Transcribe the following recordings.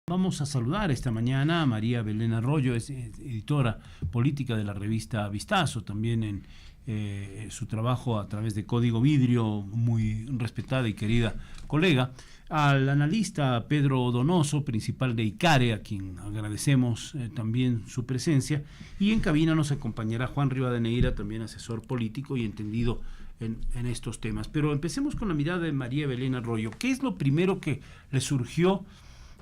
Vamos a saludar esta mañana a María Belén Arroyo, es editora política de la revista Vistazo, también en su trabajo a través de Código Vidrio, muy respetada y querida colega, al analista Pedro Donoso, principal de ICARE, a quien agradecemos también su presencia, y en cabina nos acompañará Juan Rivadeneira, también asesor político y entendido en estos temas. Pero empecemos con la mirada de María Belén Arroyo. ¿Qué es lo primero que le surgió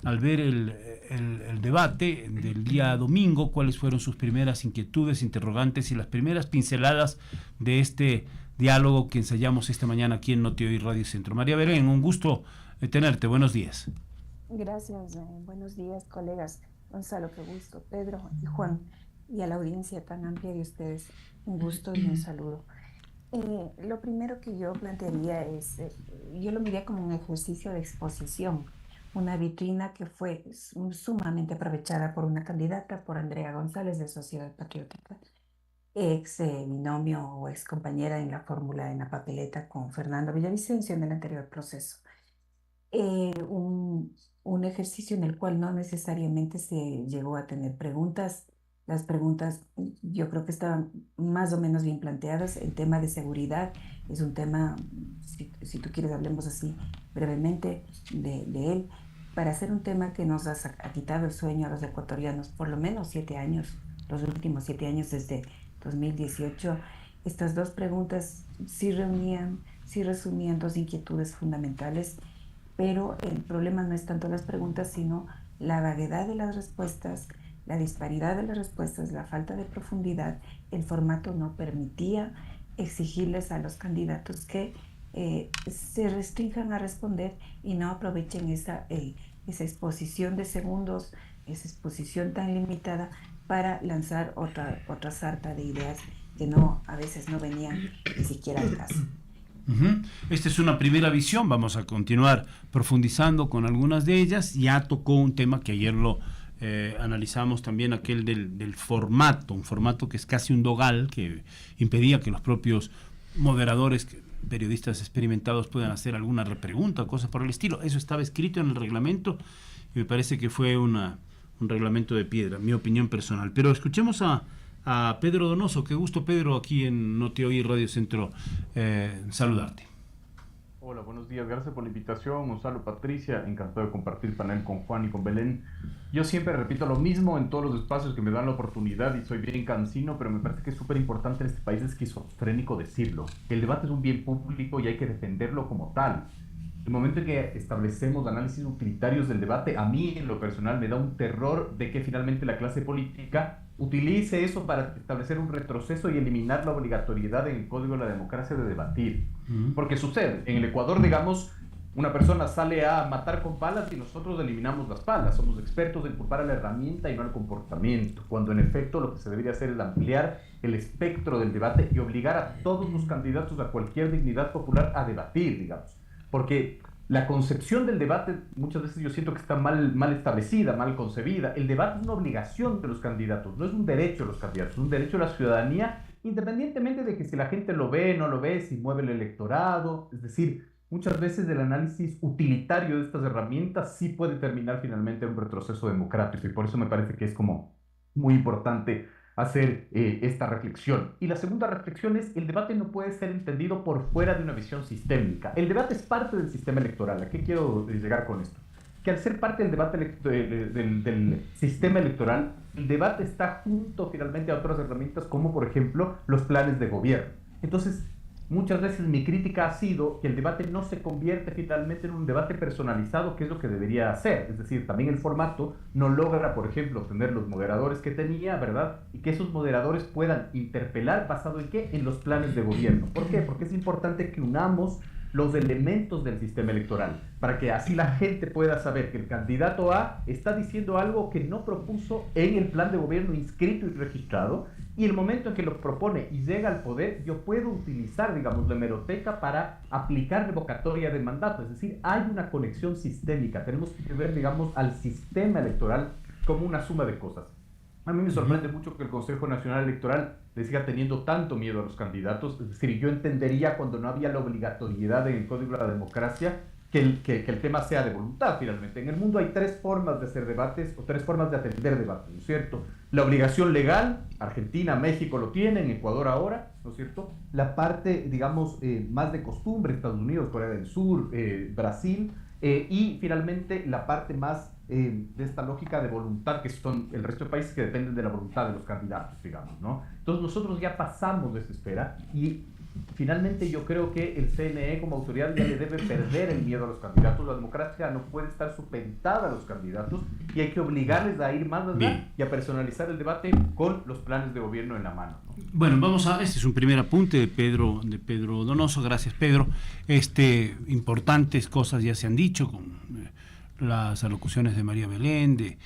al ver el debate del día domingo? ¿Cuáles fueron sus primeras inquietudes, interrogantes y las primeras pinceladas de este diálogo que ensayamos esta mañana aquí en Noti Hoy Radio Centro? María Belén, un gusto tenerte. Buenos días. Gracias, buenos días, colegas. Gonzalo, qué gusto. Pedro y Juan, y a la audiencia tan amplia de ustedes, un gusto y un saludo. Lo primero que yo plantearía es, yo lo miré como un ejercicio de exposición, una vitrina que fue sumamente aprovechada por una candidata, por Andrea González de Sociedad Patriótica, ex binomio o ex compañera en la fórmula en la papeleta con Fernando Villavicencio en el anterior proceso. Eh, un, un ejercicio en el cual no necesariamente se llegó a tener preguntas. Las preguntas yo creo que estaban más o menos bien planteadas. El tema de seguridad es un tema, si tú quieres, hablemos así brevemente de él, para hacer un tema que nos ha quitado el sueño a los ecuatorianos por lo menos 7 años, los últimos 7 años desde 2018. Estas dos preguntas sí resumían dos inquietudes fundamentales, pero el problema no es tanto las preguntas, sino la vaguedad de las respuestas, la disparidad de las respuestas, la falta de profundidad. El formato no permitía exigirles a los candidatos que se restrinjan a responder y no aprovechen esa exposición de segundos, esa exposición tan limitada para lanzar otra sarta de ideas que a veces no venían ni siquiera al caso. Esta es una primera visión, vamos a continuar profundizando con algunas de ellas. Ya tocó un tema que ayer lo analizamos también, aquel del formato, un formato que es casi un dogal, que impedía que los propios moderadores, periodistas experimentados, puedan hacer alguna repregunta o cosas por el estilo. Eso estaba escrito en el reglamento y me parece que fue un reglamento de piedra, mi opinión personal. Pero escuchemos a Pedro Donoso. Qué gusto, Pedro, aquí en Noti Hoy Radio Centro, saludarte. Hola, buenos días, gracias por la invitación, Gonzalo, Patricia, encantado de compartir panel con Juan y con Belén. Yo siempre repito lo mismo en todos los espacios que me dan la oportunidad y soy bien cansino, pero me parece que es súper importante en este país esquizofrénico decirlo. El debate es un bien público y hay que defenderlo como tal. El momento en que establecemos análisis utilitarios del debate, a mí en lo personal me da un terror de que finalmente la clase política utilice eso para establecer un retroceso y eliminar la obligatoriedad en el Código de la Democracia de debatir. Porque sucede, en el Ecuador, digamos, una persona sale a matar con palas y nosotros eliminamos las palas. Somos expertos en culpar a la herramienta y no al comportamiento, cuando en efecto lo que se debería hacer es ampliar el espectro del debate y obligar a todos los candidatos a cualquier dignidad popular a debatir, digamos. Porque la concepción del debate muchas veces yo siento que está mal establecida, mal concebida. El debate es una obligación de los candidatos, no es un derecho de los candidatos, es un derecho de la ciudadanía, independientemente de que si la gente lo ve, no lo ve, si mueve el electorado. Es decir, muchas veces el análisis utilitario de estas herramientas sí puede terminar finalmente en un retroceso democrático, y por eso me parece que es como muy importante hacer esta reflexión. Y la segunda reflexión es: el debate no puede ser entendido por fuera de una visión sistémica. El debate es parte del sistema electoral. ¿A qué quiero llegar con esto? Que al ser parte del debate del sistema electoral, el debate está junto finalmente a otras herramientas como por ejemplo los planes de gobierno. Entonces, muchas veces mi crítica ha sido que el debate no se convierte finalmente en un debate personalizado, que es lo que debería hacer. Es decir, también el formato no logra, por ejemplo, tener los moderadores que tenía, ¿verdad? Y que esos moderadores puedan interpelar basado en qué, en los planes de gobierno. ¿Por qué? Porque es importante que unamos los elementos del sistema electoral, para que así la gente pueda saber que el candidato A está diciendo algo que no propuso en el plan de gobierno inscrito y registrado, y el momento en que lo propone y llega al poder, yo puedo utilizar, digamos, la hemeroteca para aplicar revocatoria de mandato. Es decir, hay una conexión sistémica. Tenemos que ver, digamos, al sistema electoral como una suma de cosas. A mí me sorprende mucho que el Consejo Nacional Electoral le siga teniendo tanto miedo a los candidatos. Es decir, yo entendería cuando no había la obligatoriedad en el Código de la Democracia que el tema sea de voluntad finalmente. En el mundo hay tres formas de hacer debates o tres formas de atender debates, ¿no es cierto? La obligación legal, Argentina, México lo tienen, Ecuador ahora, ¿no es cierto? La parte, digamos, más de costumbre, Estados Unidos, Corea del Sur, Brasil, y finalmente la parte más de esta lógica de voluntad, que son el resto de países que dependen de la voluntad de los candidatos, digamos, ¿no? Entonces nosotros ya pasamos de esa esfera y finalmente yo creo que el CNE como autoridad ya le debe perder el miedo a los candidatos. La democracia no puede estar supeditada a los candidatos y hay que obligarles a ir más allá y a personalizar el debate con los planes de gobierno en la mano, ¿no? Bueno, este es un primer apunte de Pedro Donoso. Gracias, Pedro. Importantes cosas ya se han dicho con las alocuciones de María Belén, de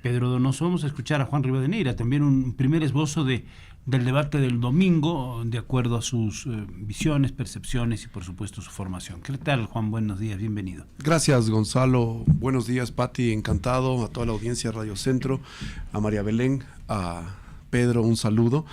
Pedro Donoso. Vamos a escuchar a Juan Rivadeneira, también un primer esbozo del debate del domingo, de acuerdo a sus visiones, percepciones y por supuesto su formación. ¿Qué tal, Juan? Buenos días, bienvenido. Gracias, Gonzalo. Buenos días, Pati, encantado, a toda la audiencia de Radio Centro, a María Belén, a Pedro, un saludo.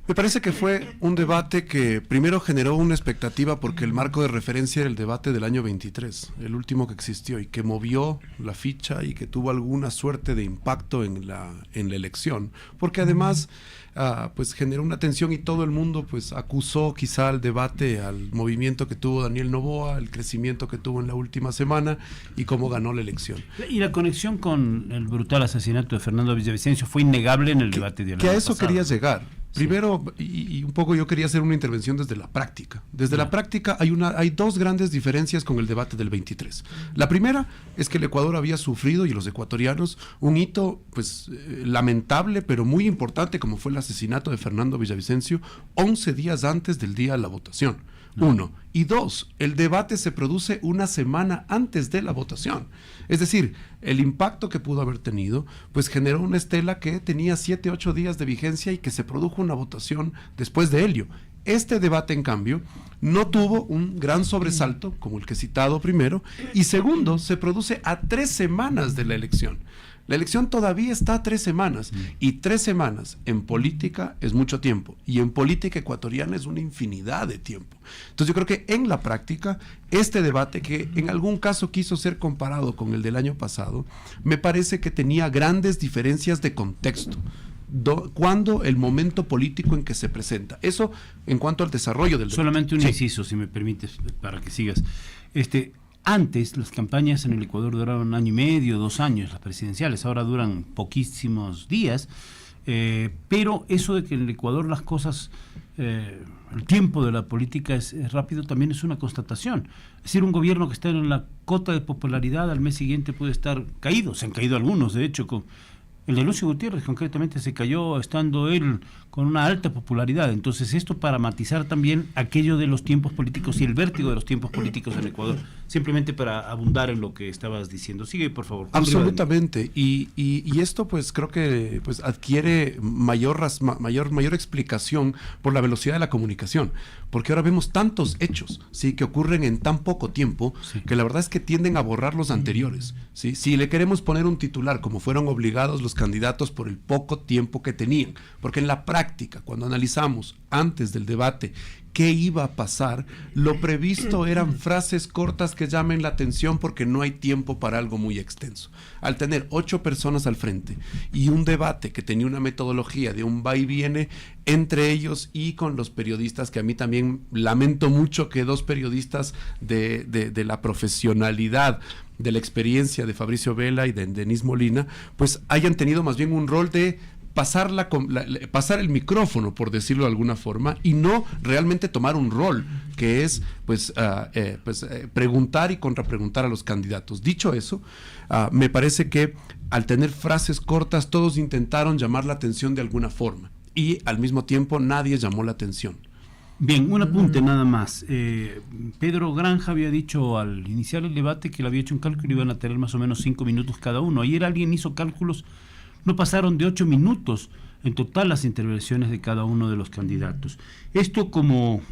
Me parece que fue un debate que primero generó una expectativa porque el marco de referencia era el debate del año 23, el último que existió y que movió la ficha y que tuvo alguna suerte de impacto en la elección, porque además pues generó una tensión y todo el mundo pues acusó quizá al debate, al movimiento que tuvo Daniel Noboa, el crecimiento que tuvo en la última semana y cómo ganó la elección. Y la conexión con el brutal asesinato de Fernando Villavicencio fue innegable en el debate de que a eso pasado. Quería llegar. Primero, y un poco yo quería hacer una intervención desde la práctica. Desde la práctica hay dos grandes diferencias con el debate del 23. La primera es que el Ecuador había sufrido, y los ecuatorianos, un hito pues lamentable, pero muy importante, como fue el asesinato de Fernando Villavicencio, 11 días antes del día de la votación. Uno. Y dos, el debate se produce una semana antes de la votación. Es decir, el impacto que pudo haber tenido, pues generó una estela que tenía 7, 8 días de vigencia y que se produjo una votación después de ello. Este debate, en cambio, no tuvo un gran sobresalto, como el que he citado primero, y segundo, se produce a 3 semanas de la elección. La elección todavía está a 3 semanas, y 3 semanas en política es mucho tiempo, y en política ecuatoriana es una infinidad de tiempo. Entonces yo creo que en la práctica, este debate, que en algún caso quiso ser comparado con el del año pasado, me parece que tenía grandes diferencias de contexto. Cuando el momento político en que se presenta. Eso en cuanto al desarrollo del debate. Solamente un inciso, si me permites, para que sigas. Antes las campañas en el Ecuador duraban 1 año y medio, 2 años, las presidenciales, ahora duran poquísimos días, pero eso de que en el Ecuador las cosas, el tiempo de la política es rápido, también es una constatación. Es decir, un gobierno que está en la cota de popularidad al mes siguiente puede estar caído, se han caído algunos, de hecho, el de Lucio Gutiérrez concretamente se cayó estando él con una alta popularidad. Entonces esto para matizar también aquello de los tiempos políticos y el vértigo de los tiempos políticos en Ecuador. Simplemente para abundar en lo que estabas diciendo. Sigue, por favor. Absolutamente. Y esto pues creo que pues adquiere mayor explicación por la velocidad de la comunicación. Porque ahora vemos tantos hechos, ¿sí?, que ocurren en tan poco tiempo, sí, que la verdad es que tienden a borrar los anteriores, ¿sí? Si le queremos poner un titular, como fueron obligados los candidatos por el poco tiempo que tenían, porque en la práctica, cuando analizamos antes del debate qué iba a pasar, lo previsto eran frases cortas que llamen la atención porque no hay tiempo para algo muy extenso. Al tener 8 personas al frente y un debate que tenía una metodología de un va y viene entre ellos y con los periodistas, que a mí también lamento mucho que 2 periodistas de la profesionalidad, de la experiencia de Fabricio Vela y de Denise Molina, pues hayan tenido más bien un rol de pasar el micrófono, por decirlo de alguna forma, y no realmente tomar un rol que es preguntar y contrapreguntar a los candidatos. Dicho eso, me parece que al tener frases cortas todos intentaron llamar la atención de alguna forma y al mismo tiempo nadie llamó la atención. Bien, un apunte nada más. Pedro Granja había dicho al iniciar el debate que le había hecho un cálculo y iban a tener más o menos 5 minutos cada uno. Ayer alguien hizo cálculos, no pasaron de 8 minutos en total las intervenciones de cada uno de los candidatos. Esto como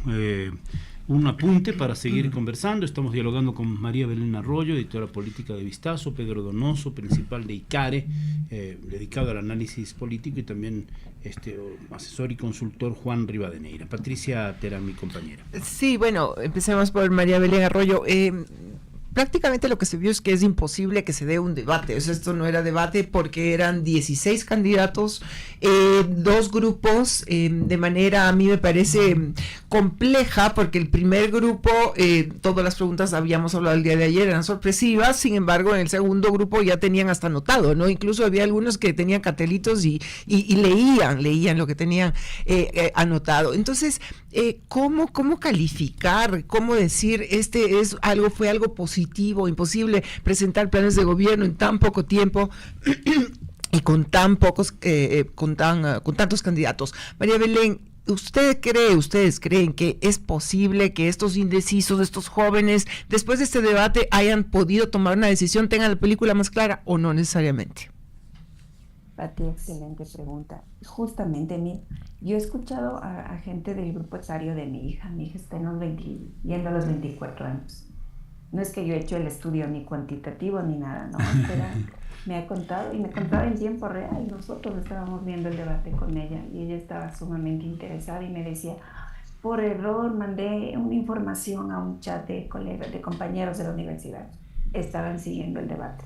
un apunte para seguir conversando. Estamos dialogando con María Belén Arroyo, editora política de Vistazo, Pedro Donoso, principal de ICARE, dedicado al análisis político, y también asesor y consultor Juan Rivadeneira. Patricia Terán, mi compañera. Sí, bueno, empecemos por María Belén Arroyo. Prácticamente lo que se vio es que es imposible que se dé un debate. O sea, esto no era debate porque eran 16 candidatos, dos grupos, de manera, a mí me parece compleja, porque el primer grupo, todas las preguntas, habíamos hablado el día de ayer, eran sorpresivas. Sin embargo, en el segundo grupo ya tenían hasta anotado, ¿no? Incluso había algunos que tenían cartelitos y leían lo que tenían anotado. Entonces, ¿cómo calificar? ¿Cómo decir fue algo positivo? Imposible presentar planes de gobierno en tan poco tiempo y con tan pocos, con tantos candidatos. María Belén, ¿ustedes creen que es posible que estos indecisos, estos jóvenes, después de este debate hayan podido tomar una decisión, tengan la película más clara o no necesariamente? Pati, excelente pregunta. Justamente, yo he escuchado a gente del grupo etario de mi hija. Mi hija está yendo a los 24 años. No es que yo he hecho el estudio ni cuantitativo ni nada, no, me ha contado, y me contaba en tiempo real. Nosotros estábamos viendo el debate con ella y ella estaba sumamente interesada y me decía, por error mandé una información a un chat de colegas, de compañeros de la universidad. Estaban siguiendo el debate.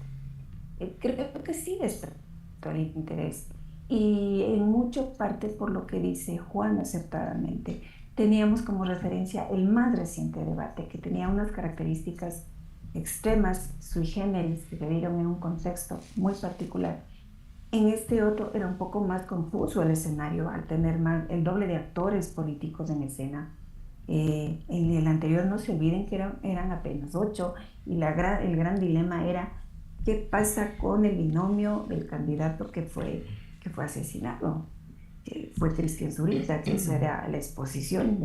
Creo que sí despertó el interés, y en mucha parte por lo que dice Juan acertadamente. Teníamos como referencia el más reciente debate, que tenía unas características extremas, sui generis, que se dieron en un contexto muy particular. En este otro era un poco más confuso el escenario, al tener el doble de actores políticos en escena. En el anterior, no se olviden que eran apenas 8, y el gran dilema era qué pasa con el binomio del candidato que fue asesinado. Fue Cristian Zurita, que esa era la exposición.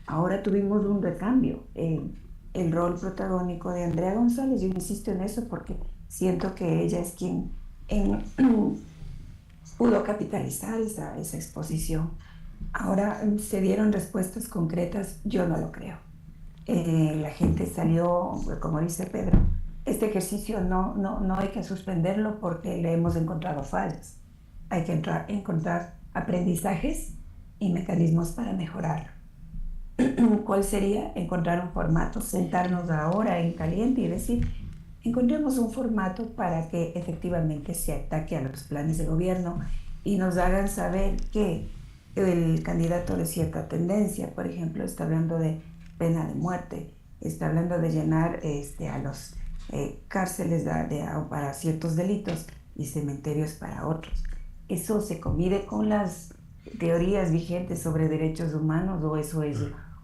Ahora tuvimos un recambio. El rol protagónico de Andrea González, yo insisto en eso porque siento que ella es quien pudo capitalizar esa exposición. Ahora se dieron respuestas concretas, yo no lo creo. La gente salió, como dice Pedro, este ejercicio no hay que suspenderlo porque le hemos encontrado fallas. Hay que encontrar aprendizajes y mecanismos para mejorar. ¿Cuál sería? Encontrar un formato, sentarnos ahora en caliente y decir, encontremos un formato para que efectivamente se ataque a los planes de gobierno y nos hagan saber que el candidato de cierta tendencia, por ejemplo, está hablando de pena de muerte, está hablando de llenar a los cárceles para ciertos delitos y cementerios para otros. ¿Eso se convive con las teorías vigentes sobre derechos humanos o eso es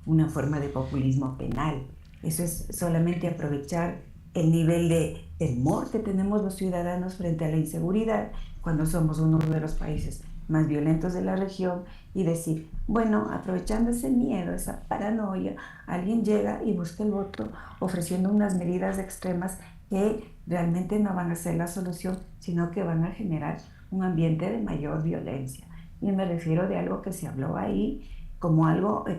una forma de populismo penal? Eso es solamente aprovechar el nivel de temor que tenemos los ciudadanos frente a la inseguridad cuando somos uno de los países más violentos de la región y decir, bueno, aprovechando ese miedo, esa paranoia, alguien llega y busca el voto ofreciendo unas medidas extremas que realmente no van a ser la solución, sino que van a generar un ambiente de mayor violencia. Y me refiero de algo que se habló ahí como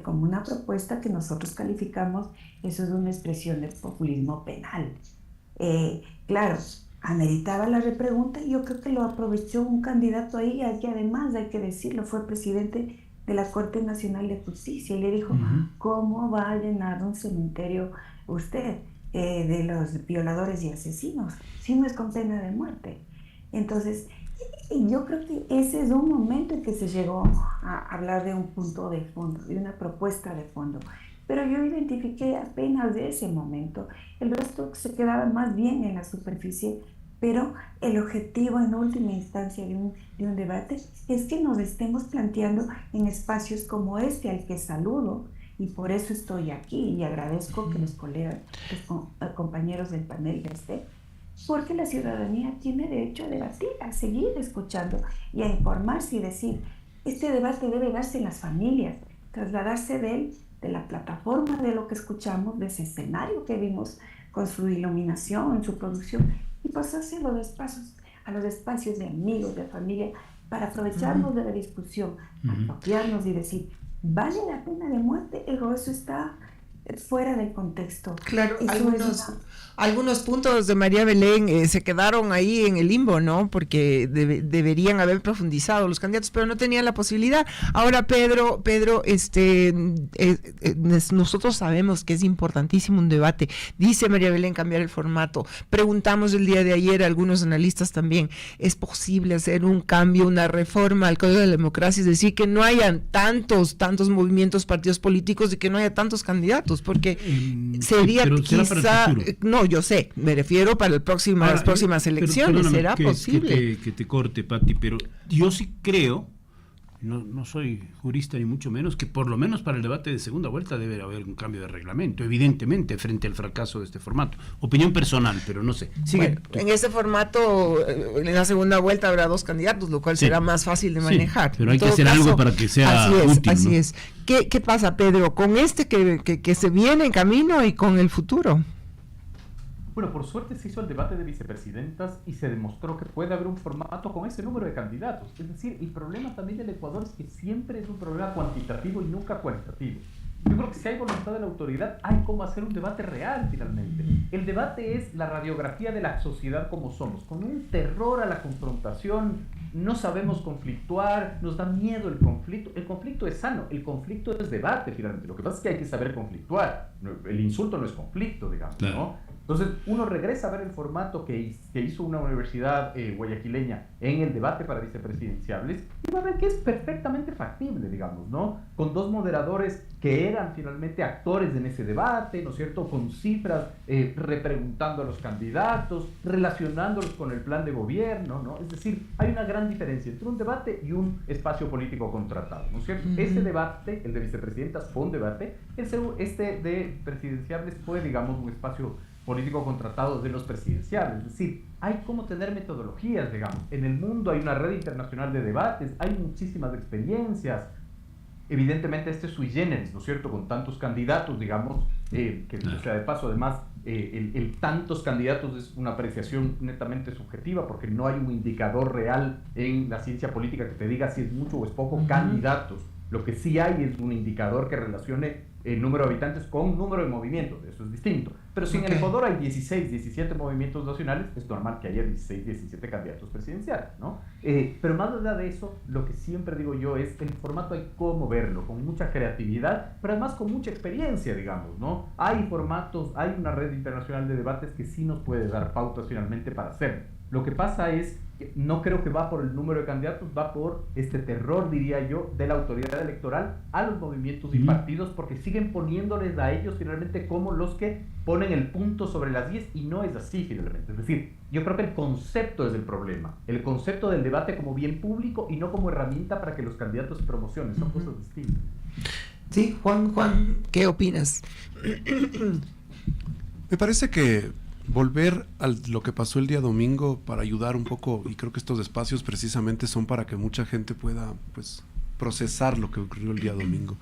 como una propuesta que nosotros calificamos, eso es una expresión de populismo penal. Claro, ameritaba la repregunta y yo creo que lo aprovechó un candidato ahí, que además, hay que decirlo, fue presidente de la Corte Nacional de Justicia y le dijo, ¿cómo va a llenar un cementerio usted de los violadores y asesinos si no es con pena de muerte? Entonces, yo creo que ese es un momento en que se llegó a hablar de un punto de fondo, de una propuesta de fondo. Pero yo identifiqué apenas de ese momento. El resto se quedaba más bien en la superficie, pero el objetivo en última instancia de un debate es que nos estemos planteando en espacios como este, al que saludo, y por eso estoy aquí y agradezco que los colegas, los compañeros del panel porque la ciudadanía tiene derecho a debatir, a seguir escuchando y a informarse y decir, este debate debe darse en las familias, trasladarse de la plataforma de lo que escuchamos, de ese escenario que vimos con su iluminación, su producción, y pasarse a los espacios de amigos, de familia, para aprovecharnos de la discusión, apropiarnos y decir, ¿vale la pena de muerte? Eso está fuera del contexto. Claro, Eso algunos puntos de María Belén se quedaron ahí en el limbo, ¿no? Porque deberían haber profundizado los candidatos, pero no tenían la posibilidad. Ahora, Pedro, nosotros sabemos que es importantísimo un debate. Dice María Belén cambiar el formato. Preguntamos el día de ayer a algunos analistas también, ¿es posible hacer un cambio, una reforma al Código de la Democracia? Es decir, que no hayan tantos movimientos, partidos políticos y que no haya tantos candidatos, porque sería quizá... No, yo sé, me refiero para las próximas elecciones, ¿será posible? Que te corte, Pati, pero yo sí creo, no soy jurista ni mucho menos, que por lo menos para el debate de segunda vuelta debe haber un cambio de reglamento, evidentemente, frente al fracaso de este formato. Opinión personal, pero no sé. Bueno, en este formato, en la segunda vuelta habrá 2 candidatos, lo cual será más fácil de manejar. Pero hay que hacer algo para que sea útil. Así es. ¿Qué pasa, Pedro, con que se viene en camino y con el futuro? Bueno, por suerte se hizo el debate de vicepresidentas y se demostró que puede haber un formato con ese número de candidatos. Es decir, el problema también del Ecuador es que siempre es un problema cuantitativo y nunca cualitativo. Yo creo que si hay voluntad de la autoridad, hay cómo hacer un debate real finalmente. El debate es la radiografía de la sociedad como somos, con un terror a la confrontación, no sabemos conflictuar, nos da miedo el conflicto. El conflicto es sano, el conflicto es debate finalmente. Lo que pasa es que hay que saber conflictuar. El insulto no es conflicto, digamos, claro, ¿no? Entonces, uno regresa a ver el formato que hizo una universidad guayaquileña en el debate para vicepresidenciables y va a ver que es perfectamente factible, digamos, ¿no? Con 2 moderadores que eran finalmente actores en ese debate, ¿no es cierto? Con cifras, repreguntando a los candidatos, relacionándolos con el plan de gobierno, ¿no? Es decir, hay una gran diferencia entre un debate y un espacio político contratado, ¿no es cierto? Ese debate, el de vicepresidentas, fue un debate, este de presidenciables fue, digamos, un espacio político contratado de los presidenciales. Es decir, hay cómo tener metodologías, digamos. En el mundo hay una red internacional de debates, hay muchísimas experiencias. Evidentemente este es sui generis, ¿no es cierto? Con tantos candidatos, digamos, o sea, de paso, además, el tantos candidatos es una apreciación netamente subjetiva, porque no hay un indicador real en la ciencia política que te diga si es mucho o es poco candidatos. Lo que sí hay es un indicador que relacione el número de habitantes con número de movimientos, eso es distinto. Pero si en el Ecuador hay 16, 17 movimientos nacionales, es normal que haya 16, 17 candidatos presidenciales, ¿no? Pero más allá de eso, lo que siempre digo yo es que el formato hay cómo verlo, con mucha creatividad, pero además con mucha experiencia, digamos, ¿no? Hay formatos, hay una red internacional de debates que sí nos puede dar pautas finalmente para hacerlo. Lo que pasa es que no creo que va por el número de candidatos, va por este terror, diría yo, de la autoridad electoral a los movimientos y partidos, porque siguen poniéndoles a ellos finalmente como los que ponen el punto sobre las 10 y no es así finalmente. Es decir, yo creo que el concepto es el problema, el concepto del debate como bien público y no como herramienta para que los candidatos se promocionen, son cosas distintas. Sí, Juan, ¿qué opinas? Me parece que volver a lo que pasó el día domingo para ayudar un poco, y creo que estos espacios precisamente son para que mucha gente pueda pues procesar lo que ocurrió el día domingo.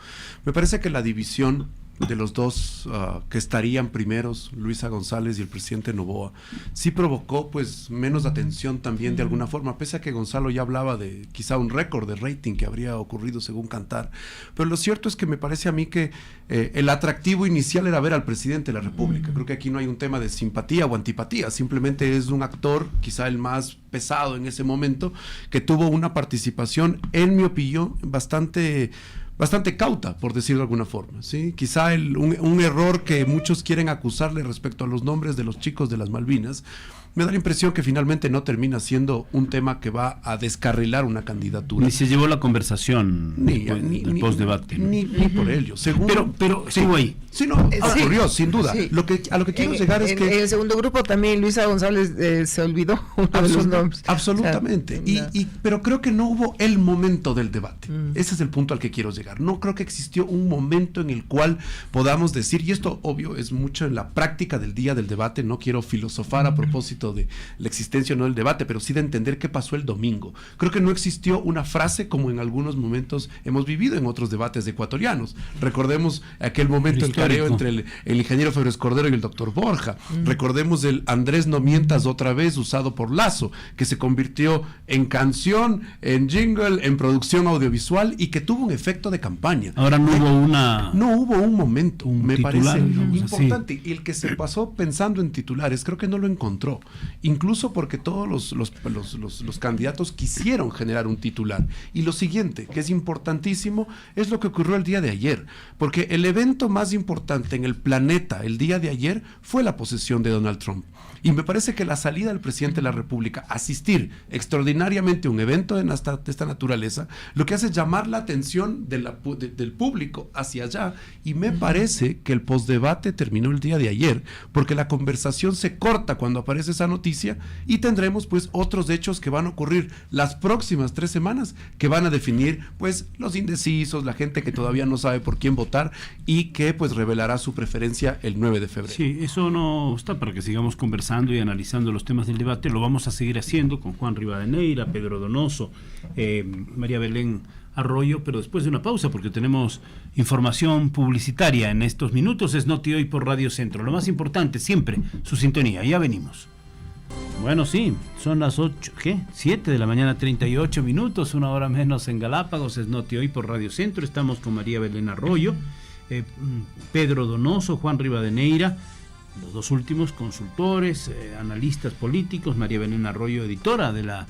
Me parece que la división de los dos que estarían primeros, Luisa González y el presidente Noboa, sí provocó pues menos atención también de alguna forma, pese a que Gonzalo ya hablaba de quizá un récord de rating que habría ocurrido según Cantar. Pero lo cierto es que me parece a mí que el atractivo inicial era ver al presidente de la República. Creo que aquí no hay un tema de simpatía o antipatía, simplemente es un actor, quizá el más pesado en ese momento, que tuvo una participación, en mi opinión, bastante cauta, por decirlo de alguna forma, ¿sí? Quizá un error que muchos quieren acusarle respecto a los nombres de los chicos de las Malvinas, me da la impresión que finalmente no termina siendo un tema que va a descarrilar una candidatura. Ni se llevó la conversación del post-debate, ¿no? Ni por ello. Pero estuvo ahí. Sí, no, ocurrió, sin duda. Sí. A lo que quiero llegar es que... En el segundo grupo también Luisa González se olvidó uno de los nombres. Absolutamente. O sea, pero creo que no hubo el momento del debate. Ese es el punto al que quiero llegar. No creo que existió un momento en el cual podamos decir, y esto obvio es mucho en la práctica del día del debate, no quiero filosofar a propósito de la existencia o no del debate, pero sí de entender qué pasó el domingo. Creo que no existió una frase como en algunos momentos hemos vivido en otros debates ecuatorianos. Recordemos aquel momento el careo entre el ingeniero Febres Cordero y el doctor Borja. Recordemos el Andrés no mientas otra vez usado por Lazo, que se convirtió en canción, en jingle, en producción audiovisual y que tuvo un efecto de de campaña. Ahora no hubo una... No hubo un momento, me titular, parece digamos importante. Y el que se pasó pensando en titulares, creo que no lo encontró. Incluso porque todos los candidatos quisieron generar un titular. Y lo siguiente, que es importantísimo, es lo que ocurrió el día de ayer. Porque el evento más importante en el planeta el día de ayer fue la posesión de Donald Trump. Y me parece que la salida del presidente de la República, asistir extraordinariamente a un evento de esta naturaleza, lo que hace es llamar la atención del público hacia allá, y me parece que el postdebate terminó el día de ayer, porque la conversación se corta cuando aparece esa noticia, y tendremos pues otros hechos que van a ocurrir las próximas 3 semanas, que van a definir pues los indecisos, la gente que todavía no sabe por quién votar, y que pues revelará su preferencia el 9 de febrero. Sí, eso no está para que sigamos conversando y analizando los temas del debate. Lo vamos a seguir haciendo con Juan Rivadeneira, Pedro Donoso, María Belén Arroyo, pero después de una pausa, porque tenemos información publicitaria en estos minutos. Es Noti Hoy por Radio Centro. Lo más importante, siempre, su sintonía. Ya venimos. Bueno, sí, son las 7 de la mañana, 38 minutos, una hora menos en Galápagos. Es Noti Hoy por Radio Centro. Estamos con María Belén Arroyo, Pedro Donoso, Juan Rivadeneira, los dos últimos consultores, analistas políticos, María Belén Arroyo, editora de la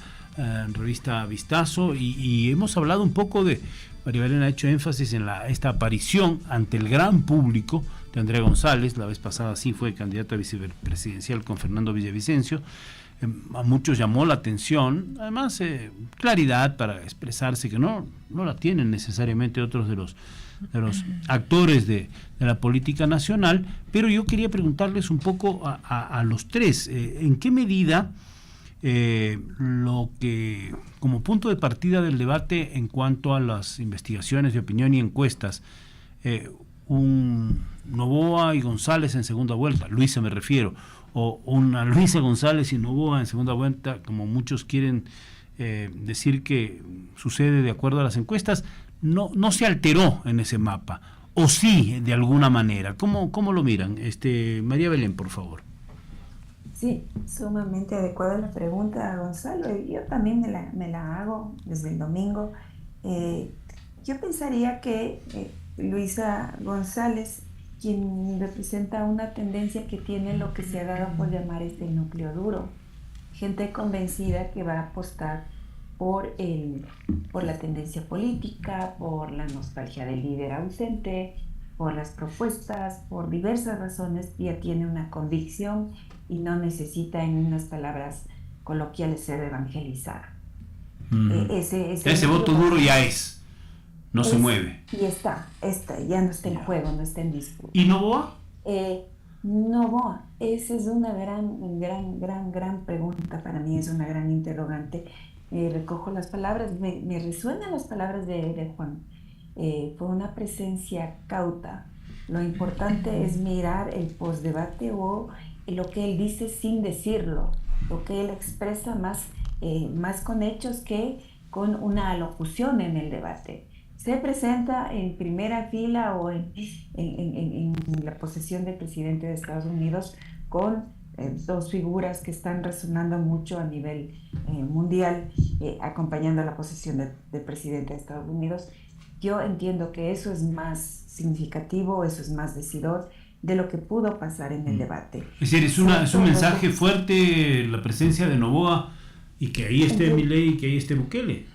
revista Vistazo, y hemos hablado un poco de, María Belén ha hecho énfasis en esta aparición ante el gran público de Andrea González. La vez pasada sí fue candidata a vicepresidencial con Fernando Villavicencio. A muchos llamó la atención, además claridad para expresarse, que no la tienen necesariamente otros de los actores de la política nacional. Pero yo quería preguntarles un poco a los tres, ¿en qué medida lo que como punto de partida del debate en cuanto a las investigaciones de opinión y encuestas, un Noboa y González en segunda vuelta, Luisa me refiero, o una Luisa González y Noboa en segunda vuelta, como muchos quieren decir que sucede de acuerdo a las encuestas, no se alteró en ese mapa, o sí, de alguna manera? ¿Cómo lo miran? María Belén, por favor. Sí, sumamente adecuada la pregunta, Gonzalo. Yo también me la hago desde el domingo. Yo pensaría que Luisa González, quien representa una tendencia que tiene lo que se ha dado por llamar núcleo duro, gente convencida que va a apostar por la tendencia política, por la nostalgia del líder ausente, por las propuestas, por diversas razones, ya tiene una convicción y no necesita, en unas palabras coloquiales, ser evangelizada. Ese voto duro ya no se mueve. Y ya no está en juego, no está en disputa. ¿Y Noboa? Noboa, esa es una gran pregunta para mí, es una gran interrogante. Recojo las palabras, me resuenan las palabras de Juan. Fue una presencia cauta. Lo importante es mirar el postdebate o lo que él dice sin decirlo, lo que él expresa más con hechos que con una alocución en el debate. Se presenta en primera fila o en la posesión del presidente de Estados Unidos con dos figuras que están resonando mucho a nivel mundial, acompañando a la posesión del presidente de Estados Unidos. Yo entiendo que eso es más significativo, eso es más decidor de lo que pudo pasar en el debate. Es decir, es un mensaje fuerte la presencia de Noboa, y que ahí esté Milei y que ahí esté Bukele,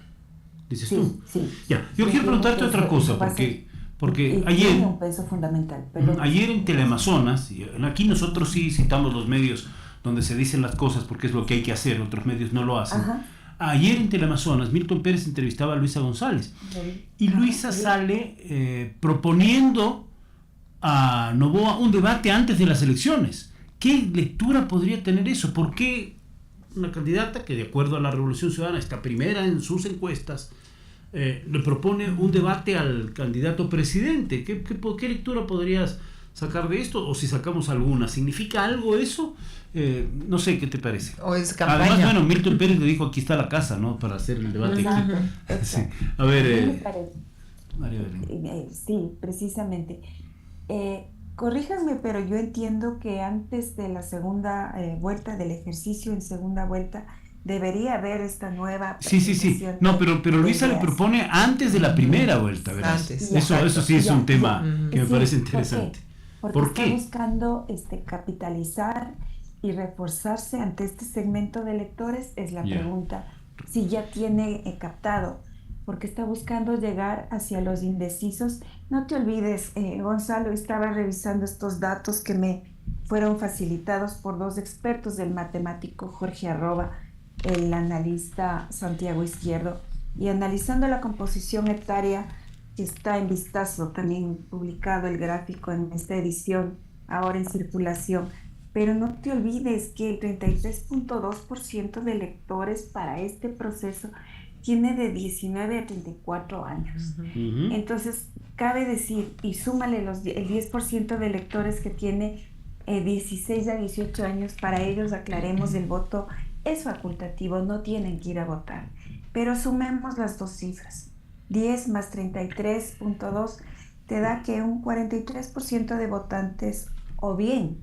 dices tú. Sí. Ya, yo quiero preguntarte otra cosa, porque ayer tiene un peso fundamental. Ayer en Teleamazonas, y aquí nosotros sí citamos los medios donde se dicen las cosas porque es lo que hay que hacer, otros medios no lo hacen. Ajá. Ayer en Teleamazonas, Milton Pérez entrevistaba a Luisa González, y Luisa sale proponiendo a Noboa un debate antes de las elecciones. ¿Qué lectura podría tener eso? ¿Por qué una candidata que, de acuerdo a la Revolución Ciudadana, está primera en sus encuestas, le propone un debate al candidato presidente? ¿Qué lectura podrías sacar de esto? O si sacamos alguna, ¿significa algo eso? No sé, ¿qué te parece? O es campaña. Además, bueno, Milton Pérez le dijo, aquí está la casa, ¿no?, para hacer el debate. Exacto. Sí. A ver, María Belén. Sí, precisamente. Corríjanme, pero yo entiendo que antes de la segunda vuelta, del ejercicio en segunda vuelta, debería haber esta nueva Sí. No, pero Luisa le propone antes de la primera vuelta, ¿verdad? Antes. Eso sí es un tema que me Sí, parece interesante. Porque ¿Por está qué? buscando capitalizar y reforzarse ante este segmento de electores, es la Ya. pregunta. Si ya tiene captado, porque está buscando llegar hacia los indecisos. No te olvides, Gonzalo, estaba revisando estos datos que me fueron facilitados por dos expertos, el matemático Jorge Arroba, el analista Santiago Izquierdo, y analizando la composición etaria que está en Vistazo, también publicado el gráfico en esta edición, ahora en circulación. Pero no te olvides que el 33.2% de electores para este proceso tiene de 19 a 34 años. Ujú. Entonces, cabe decir, y súmale el 10% de electores que tiene 16 a 18 años, para ellos, aclaremos, el voto es facultativo, no tienen que ir a votar. Pero sumemos las dos cifras. 10 más 33.2 te da que un 43% de votantes o bien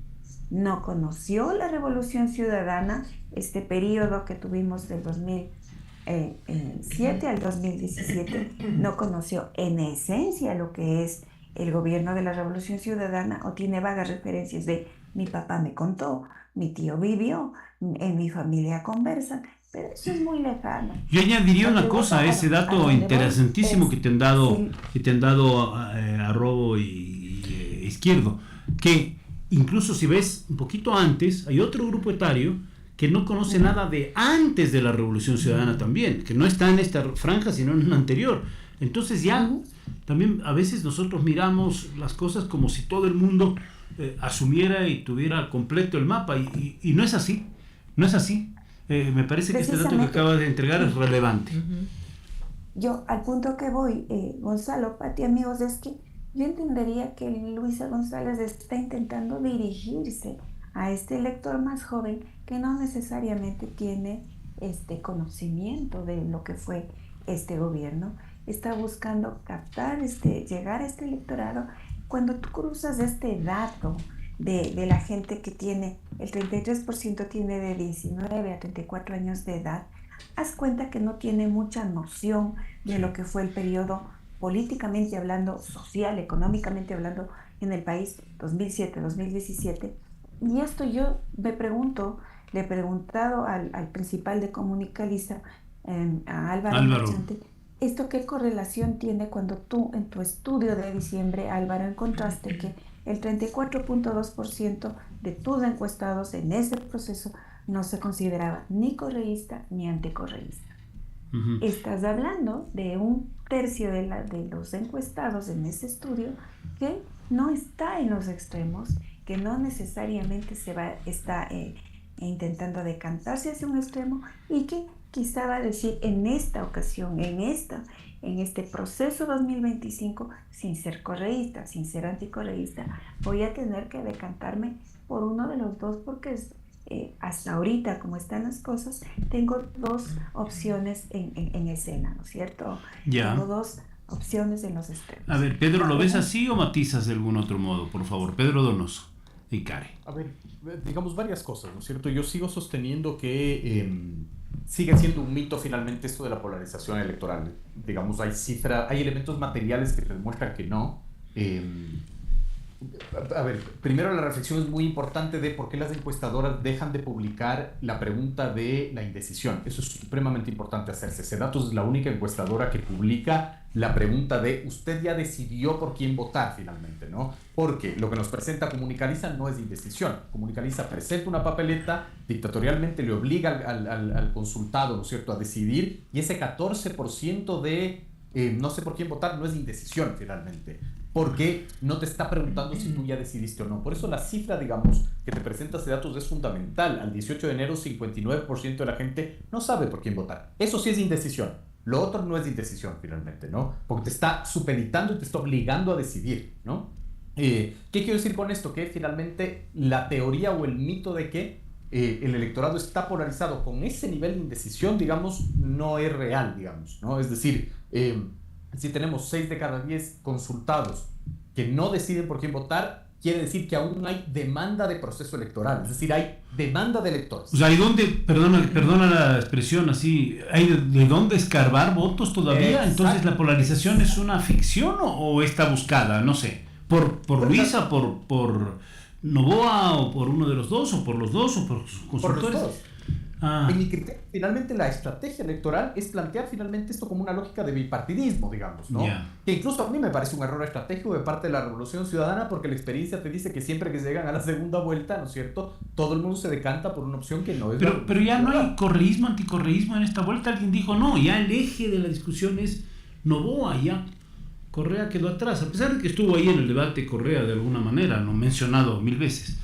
no conoció la Revolución Ciudadana, este periodo que tuvimos del 2007 al 2017, no conoció en esencia lo que es el gobierno de la Revolución Ciudadana, o tiene vagas referencias de mi papá me contó, mi tío vivió, en mi familia conversan, pero eso es muy lejano. Yo añadiría La una pregunta cosa a ese a dato donde voy interesantísimo es, que te han dado, sí, Arrobo y Izquierdo, que incluso si ves un poquito antes, hay otro grupo etario que no conoce nada de antes de la Revolución Ciudadana también, que no está en esta franja, sino en una anterior. Entonces ya también a veces nosotros miramos las cosas como si todo el mundo asumiera y tuviera completo el mapa, y no es así, no es así. Me parece que este dato que precisamente, acabas de entregar es relevante. yo al punto que voy, Gonzalo, Pati, amigos, es que yo entendería que Luisa González está intentando dirigirse a este elector más joven que no necesariamente tiene este conocimiento de lo que fue este gobierno. Está buscando captar, llegar a este electorado. Cuando tú cruzas este dato de la gente que tiene, el 33% tiene de 19 a 34 años de edad, haz cuenta que no tiene mucha noción de lo que fue el periodo políticamente hablando, social, económicamente hablando en el país 2007-2017. Y esto yo me pregunto, le he preguntado al principal de Comunicaliza, a Álvaro Marchante, ¿esto qué correlación tiene cuando tú en tu estudio de diciembre, Álvaro, encontraste que el 34.2% de tus encuestados en ese proceso no se consideraba ni correísta ni anticorreísta? Estás hablando de un tercio de los encuestados en ese estudio que no está en los extremos, que no necesariamente está intentando decantarse hacia un extremo, y que quizá va a decir en esta ocasión, en este proceso 2025, sin ser correísta, sin ser anticorreísta, voy a tener que decantarme por uno de los dos, porque hasta ahorita, como están las cosas, tengo dos opciones en escena, ¿no es cierto? Ya. Tengo dos opciones en los extremos. A ver, Pedro, ¿lo ves así o matizas de algún otro modo? Por favor, Pedro Donoso y Care. A ver, digamos varias cosas, ¿no es cierto? Yo sigo sosteniendo que sigue siendo un mito finalmente esto de la polarización electoral. Digamos, hay elementos materiales que te demuestran que no. A ver, primero la reflexión es muy importante de por qué las encuestadoras dejan de publicar la pregunta de la indecisión. Eso es supremamente importante hacerse. Sedatus es la única encuestadora que publica la pregunta de usted ya decidió por quién votar finalmente, ¿no? Porque lo que nos presenta Comunicaliza no es indecisión. Comunicaliza presenta una papeleta, dictatorialmente le obliga al consultado, ¿no es cierto?, a decidir, y ese 14% de no sé por quién votar no es indecisión finalmente, porque no te está preguntando si tú ya decidiste o no. Por eso la cifra, digamos, que te presenta Sedatus es fundamental. Al 18 de enero, 59% de la gente no sabe por quién votar. Eso sí es indecisión. Lo otro no es indecisión finalmente, ¿no? Porque te está supeditando y te está obligando a decidir, ¿no? ¿Qué quiero decir con esto? Que finalmente la teoría o el mito de que el electorado está polarizado con ese nivel de indecisión, digamos, no es real, digamos, ¿no? Es decir, si tenemos 6 de cada 10 consultados que no deciden por quién votar, quiere decir que aún hay demanda de proceso electoral, es decir, hay demanda de electores. O sea, ¿hay dónde, perdona la expresión así, hay de dónde escarbar votos todavía? Exacto. Entonces, ¿la polarización es una ficción o está buscada? No sé, por Luisa, por Noboa, o por uno de los dos, o por los dos, o por sus consultores. Por los dos. Ah. En mi criterio, finalmente la estrategia electoral es plantear finalmente esto como una lógica de bipartidismo, digamos, ¿no? Yeah. Que incluso a mí me parece un error estratégico de parte de la Revolución Ciudadana, porque la experiencia te dice que siempre que llegan a la segunda vuelta, ¿no es cierto?, todo el mundo se decanta por una opción que no es Pero ya no hay correísmo, anticorreísmo en esta vuelta. Alguien dijo, no, ya el eje de la discusión es Noboa, ya Correa quedó atrás, a pesar de que estuvo ahí en el debate Correa de alguna manera, no mencionado 1000 veces.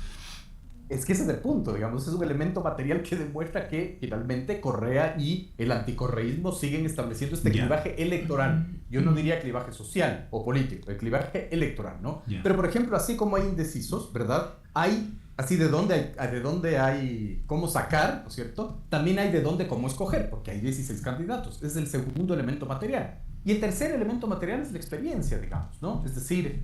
Es que ese es el punto, digamos, es un elemento material que demuestra que finalmente Correa y el anticorreísmo siguen estableciendo este clivaje electoral. Yo no diría clivaje social o político, el clivaje electoral, ¿no? Pero, por ejemplo, así como hay indecisos, ¿verdad? Hay, así de dónde hay cómo sacar, ¿no es cierto? También hay de dónde cómo escoger, porque hay 16 candidatos. Es el segundo elemento material. Y el tercer elemento material es la experiencia, digamos, ¿no? Es decir,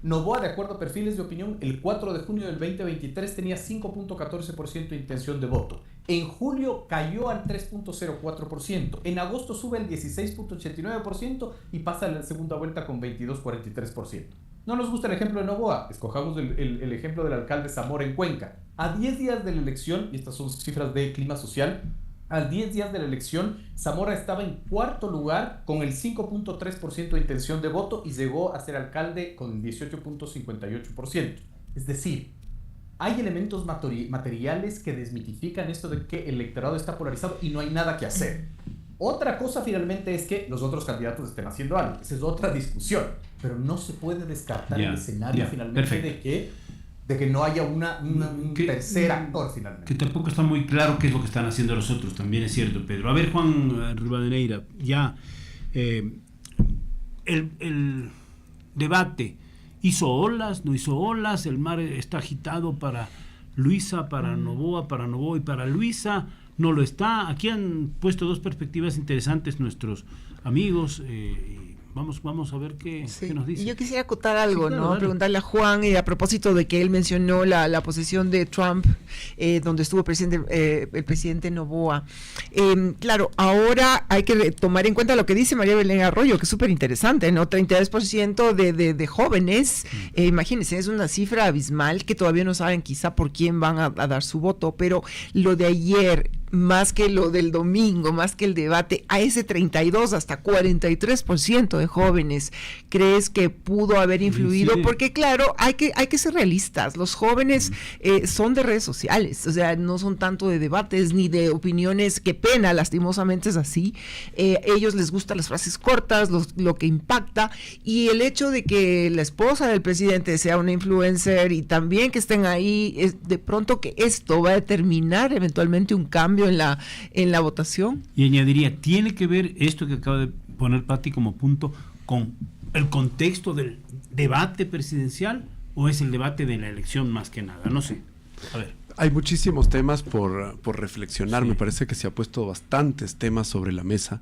Noboa, de acuerdo a perfiles de opinión, el 4 de junio del 2023 tenía 5.14% de intención de voto. En julio cayó al 3.04%. En agosto sube al 16.89% y pasa a la segunda vuelta con 22.43%. ¿No nos gusta el ejemplo de Noboa? Escojamos el ejemplo del alcalde Zamora en Cuenca. A 10 días de la elección, y estas son cifras de Clima Social, a 10 días de la elección, Zamora estaba en cuarto lugar con el 5.3% de intención de voto y llegó a ser alcalde con el 18.58%. Es decir, hay elementos materiales que desmitifican esto de que el electorado está polarizado y no hay nada que hacer. Otra cosa finalmente es que los otros candidatos estén haciendo algo. Esa es otra discusión. Pero no se puede descartar el escenario finalmente de que no haya un tercer actor finalmente. Que tampoco está muy claro qué es lo que están haciendo los otros, también es cierto, Pedro. A ver, Juan Rivadeneira, ya el debate hizo olas, no hizo olas, el mar está agitado para Luisa, para Noboa y para Luisa, no lo está. Aquí han puesto dos perspectivas interesantes nuestros amigos. Vamos a ver qué nos dice. Yo quisiera acotar algo, claro, ¿no? Dale. Preguntarle a Juan, a propósito de que él mencionó la posición de Trump, donde estuvo el presidente Noboa. Claro, ahora hay que tomar en cuenta lo que dice María Belén Arroyo, que es súper interesante, ¿no? 32% de jóvenes, imagínense, es una cifra abismal que todavía no saben quizá por quién van a dar su voto, pero lo de ayer, más que lo del domingo, más que el debate, a ese 32 hasta 43% de jóvenes, ¿crees que pudo haber influido? Sí. Porque claro, hay que ser realistas, los jóvenes son de redes sociales, o sea, no son tanto de debates ni de opiniones, qué pena, lastimosamente es así, ellos les gustan las frases cortas, lo que impacta, y el hecho de que la esposa del presidente sea una influencer y también que estén ahí, de pronto que esto va a determinar eventualmente un cambio en la votación. Y añadiría, ¿tiene que ver esto que acaba de poner Pati como punto con el contexto del debate presidencial o es el debate de la elección más que nada? No sé. A ver. Hay muchísimos temas por reflexionar, me parece que se ha puesto bastantes temas sobre la mesa.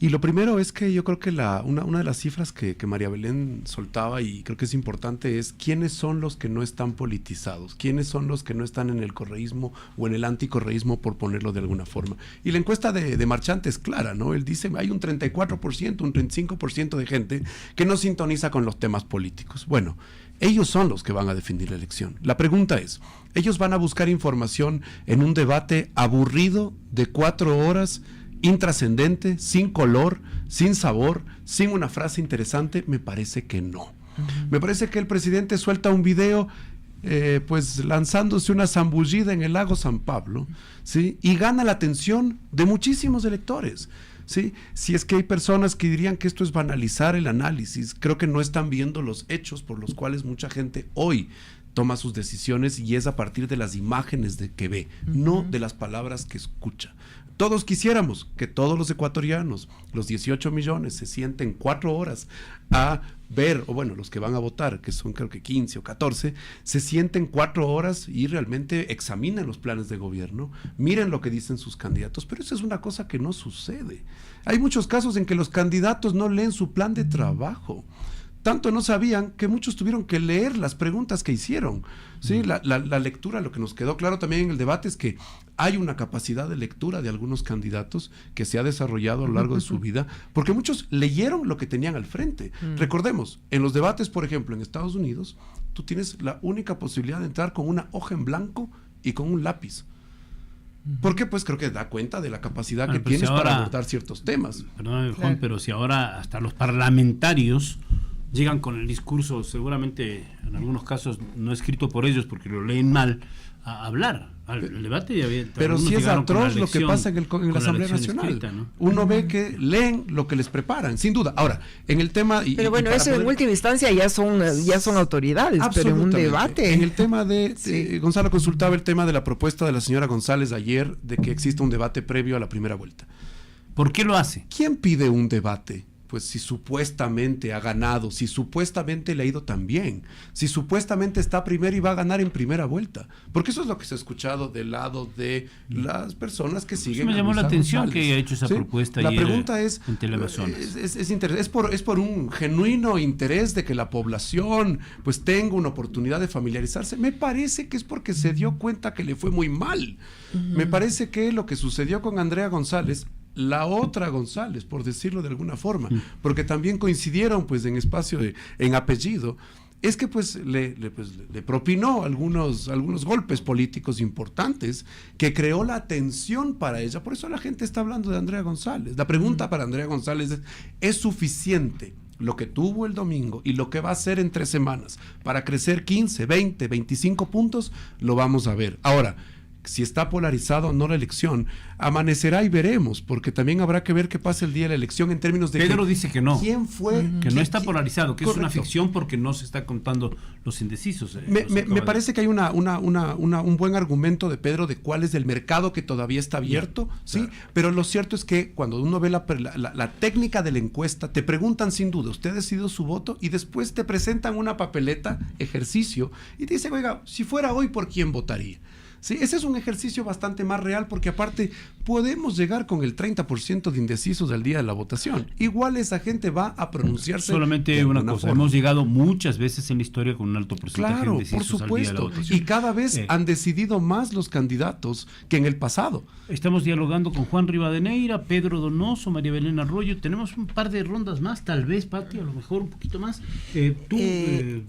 Y lo primero es que yo creo que una de las cifras que María Belén soltaba, y creo que es importante, es quiénes son los que no están politizados, quiénes son los que no están en el correísmo o en el anticorreísmo, por ponerlo de alguna forma. Y la encuesta de Marchante es clara, ¿no? Él dice, hay un 34%, un 35% de gente que no sintoniza con los temas políticos. Bueno, ellos son los que van a definir la elección. La pregunta es, ¿ellos van a buscar información en un debate aburrido de 4 horas, intrascendente, sin color, sin sabor, sin una frase interesante? Me parece que no. Me parece que el presidente suelta un video pues lanzándose una zambullida en el lago San Pablo, ¿sí? Y gana la atención de muchísimos electores. ¿Sí? Si es que hay personas que dirían que esto es banalizar el análisis, creo que no están viendo los hechos por los cuales mucha gente hoy toma sus decisiones, y es a partir de las imágenes que ve, no de las palabras que escucha. Todos quisiéramos que todos los ecuatorianos, los 18 millones, se sienten 4 horas a ver, o bueno, los que van a votar, que son creo que 15 o 14, se sienten 4 horas y realmente examinen los planes de gobierno, miren lo que dicen sus candidatos, pero eso es una cosa que no sucede. Hay muchos casos en que los candidatos no leen su plan de trabajo. Tanto no sabían que muchos tuvieron que leer las preguntas que hicieron. ¿Sí? La lectura, lo que nos quedó claro también en el debate es que hay una capacidad de lectura de algunos candidatos que se ha desarrollado a lo largo de su vida, porque muchos leyeron lo que tenían al frente. Recordemos, en los debates, por ejemplo, en Estados Unidos, tú tienes la única posibilidad de entrar con una hoja en blanco y con un lápiz. Porque pues creo que da cuenta de la capacidad que tienes para abordar ciertos temas. Perdóname, Juan, pero si ahora hasta los parlamentarios llegan con el discurso, seguramente en algunos casos no escrito por ellos porque lo leen mal, a hablar. El debate ya había, pero si es atroz lo que pasa en la Asamblea Nacional. Escrita, ¿no? Uno ve que leen lo que les preparan, sin duda. Ahora, en el tema... Pero bueno, eso en última instancia ya son autoridades, pero en un debate... En el tema de... Gonzalo consultaba el tema de la propuesta de la señora González ayer de que exista un debate previo a la primera vuelta. ¿Por qué lo hace? ¿Quién pide un debate? Pues si supuestamente ha ganado, si supuestamente le ha ido tan bien, si supuestamente está primero y va a ganar en primera vuelta, porque eso es lo que se ha escuchado del lado de las personas que siguen. Me llamó la atención que haya hecho esa propuesta. La pregunta es, en Teleamazonas. Es por un genuino interés de que la población pues tenga una oportunidad de familiarizarse. Me parece que es porque se dio cuenta que le fue muy mal. Me parece que lo que sucedió con Andrea González, la otra González, por decirlo de alguna forma, porque también coincidieron pues en espacio en apellido, es que pues le propinó algunos golpes políticos importantes que creó la tensión para ella. Por eso la gente está hablando de Andrea González. La pregunta para Andrea González ¿es suficiente lo que tuvo el domingo y lo que va a hacer en 3 semanas para crecer 15, 20, 25 puntos? Lo vamos a ver. Ahora, si está polarizado o no la elección, amanecerá y veremos, porque también habrá que ver qué pasa el día de la elección en términos de Pedro dice que no. ¿Quién fue? Que no está polarizado, que correcto. Es una ficción porque no se está contando los indecisos. Me parece que hay un buen argumento de Pedro de cuál es el mercado que todavía está abierto, ¿sí? Claro. Pero lo cierto es que cuando uno ve la técnica de la encuesta, te preguntan sin duda, ¿usted ha decidido su voto? Y después te presentan una papeleta, ejercicio, y te dicen, oiga, si fuera hoy, ¿por quién votaría? Sí, ese es un ejercicio bastante más real porque aparte podemos llegar con el 30% de indecisos al día de la votación. Igual esa gente va a pronunciarse. Solamente una cosa, hemos llegado muchas veces en la historia con un alto porcentaje de indecisos por supuesto, al día de la votación. Y cada vez han decidido más los candidatos que en el pasado. Estamos dialogando con Juan Rivadeneira, Pedro Donoso, María Belén Arroyo. Tenemos un par de rondas más, tal vez, Pati, a lo mejor un poquito más. Tú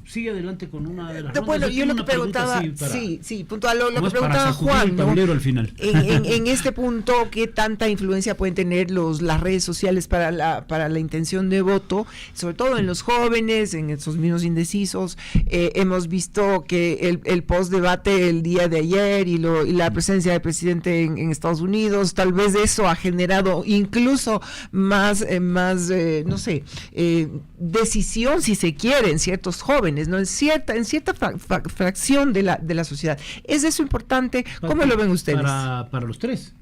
sigue adelante con una de las rondas. Bueno, yo lo que preguntaba, puntual, lo que preguntaba Juan, ¿no? Al final. En este punto, ¿qué tanta influencia pueden tener las redes sociales para la intención de voto, sobre todo en los jóvenes, en esos mismos indecisos? Hemos visto que el post-debate el día de ayer y la presencia del presidente en Estados Unidos, tal vez eso ha generado incluso más decisión, si se quiere, en ciertos jóvenes, ¿no? En cierta fracción de la sociedad. ¿Es eso importante? ¿Cómo lo ven ustedes? Para los tres.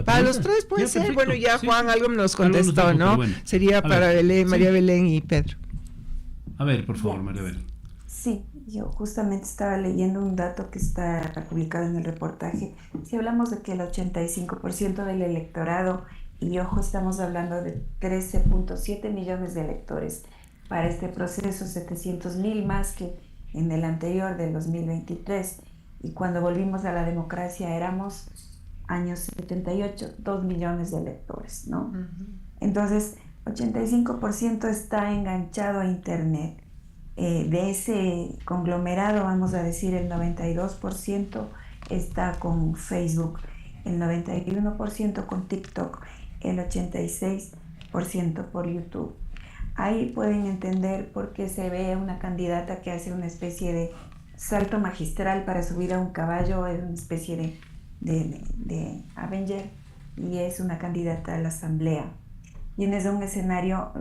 Para los tres puede ser. Perfecto. Bueno, ya Juan sí. algo nos contestó, ¿no? Bueno. Sería para Belén, María Belén y Pedro. A ver, por favor, María Belén. Sí, yo justamente estaba leyendo un dato que está publicado en el reportaje. Si hablamos de que el 85% del electorado, y ojo, estamos hablando de 13.7 millones de electores para este proceso, 700,000 más que en el anterior del 2023. Y cuando volvimos a la democracia éramos años 78, 2 millones de electores, ¿no? Entonces, 85% está enganchado a Internet. De ese conglomerado, vamos a decir, el 92% está con Facebook, el 91% con TikTok, el 86% por YouTube. Ahí pueden entender por qué se ve una candidata que hace una especie de salto magistral para subir a un caballo, es una especie de Avenger, y es una candidata a la asamblea. Y en ese un escenario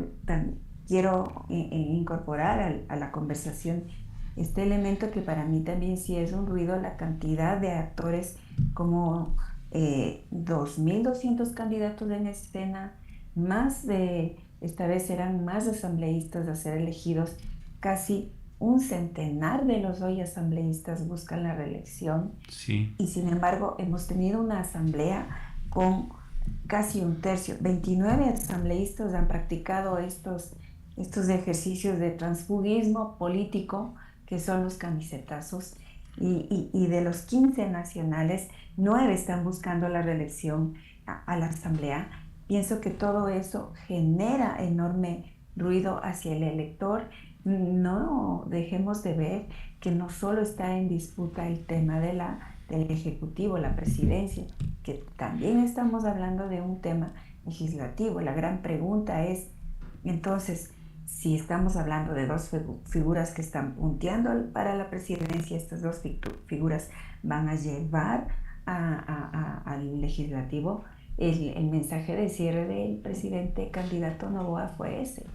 quiero incorporar a la conversación este elemento que para mí también sí es un ruido, la cantidad de actores, como 2.200 candidatos en escena, esta vez serán más asambleístas a ser elegidos, casi un centenar de los hoy asambleístas buscan la reelección. Sí. Y sin embargo hemos tenido una asamblea con casi un tercio, 29 asambleístas han practicado estos estos ejercicios de transfugismo político que son los camisetazos. Y de los 15 nacionales, 9 están buscando la reelección a la Asamblea. Pienso que todo eso genera enorme ruido hacia el elector. No dejemos de ver que no solo está en disputa el tema del Ejecutivo, la presidencia, que también estamos hablando de un tema legislativo. La gran pregunta es, entonces, si estamos hablando de dos figuras que están punteando para la presidencia, estas dos figuras van a llevar al legislativo. El mensaje de cierre del presidente candidato Noboa fue ese: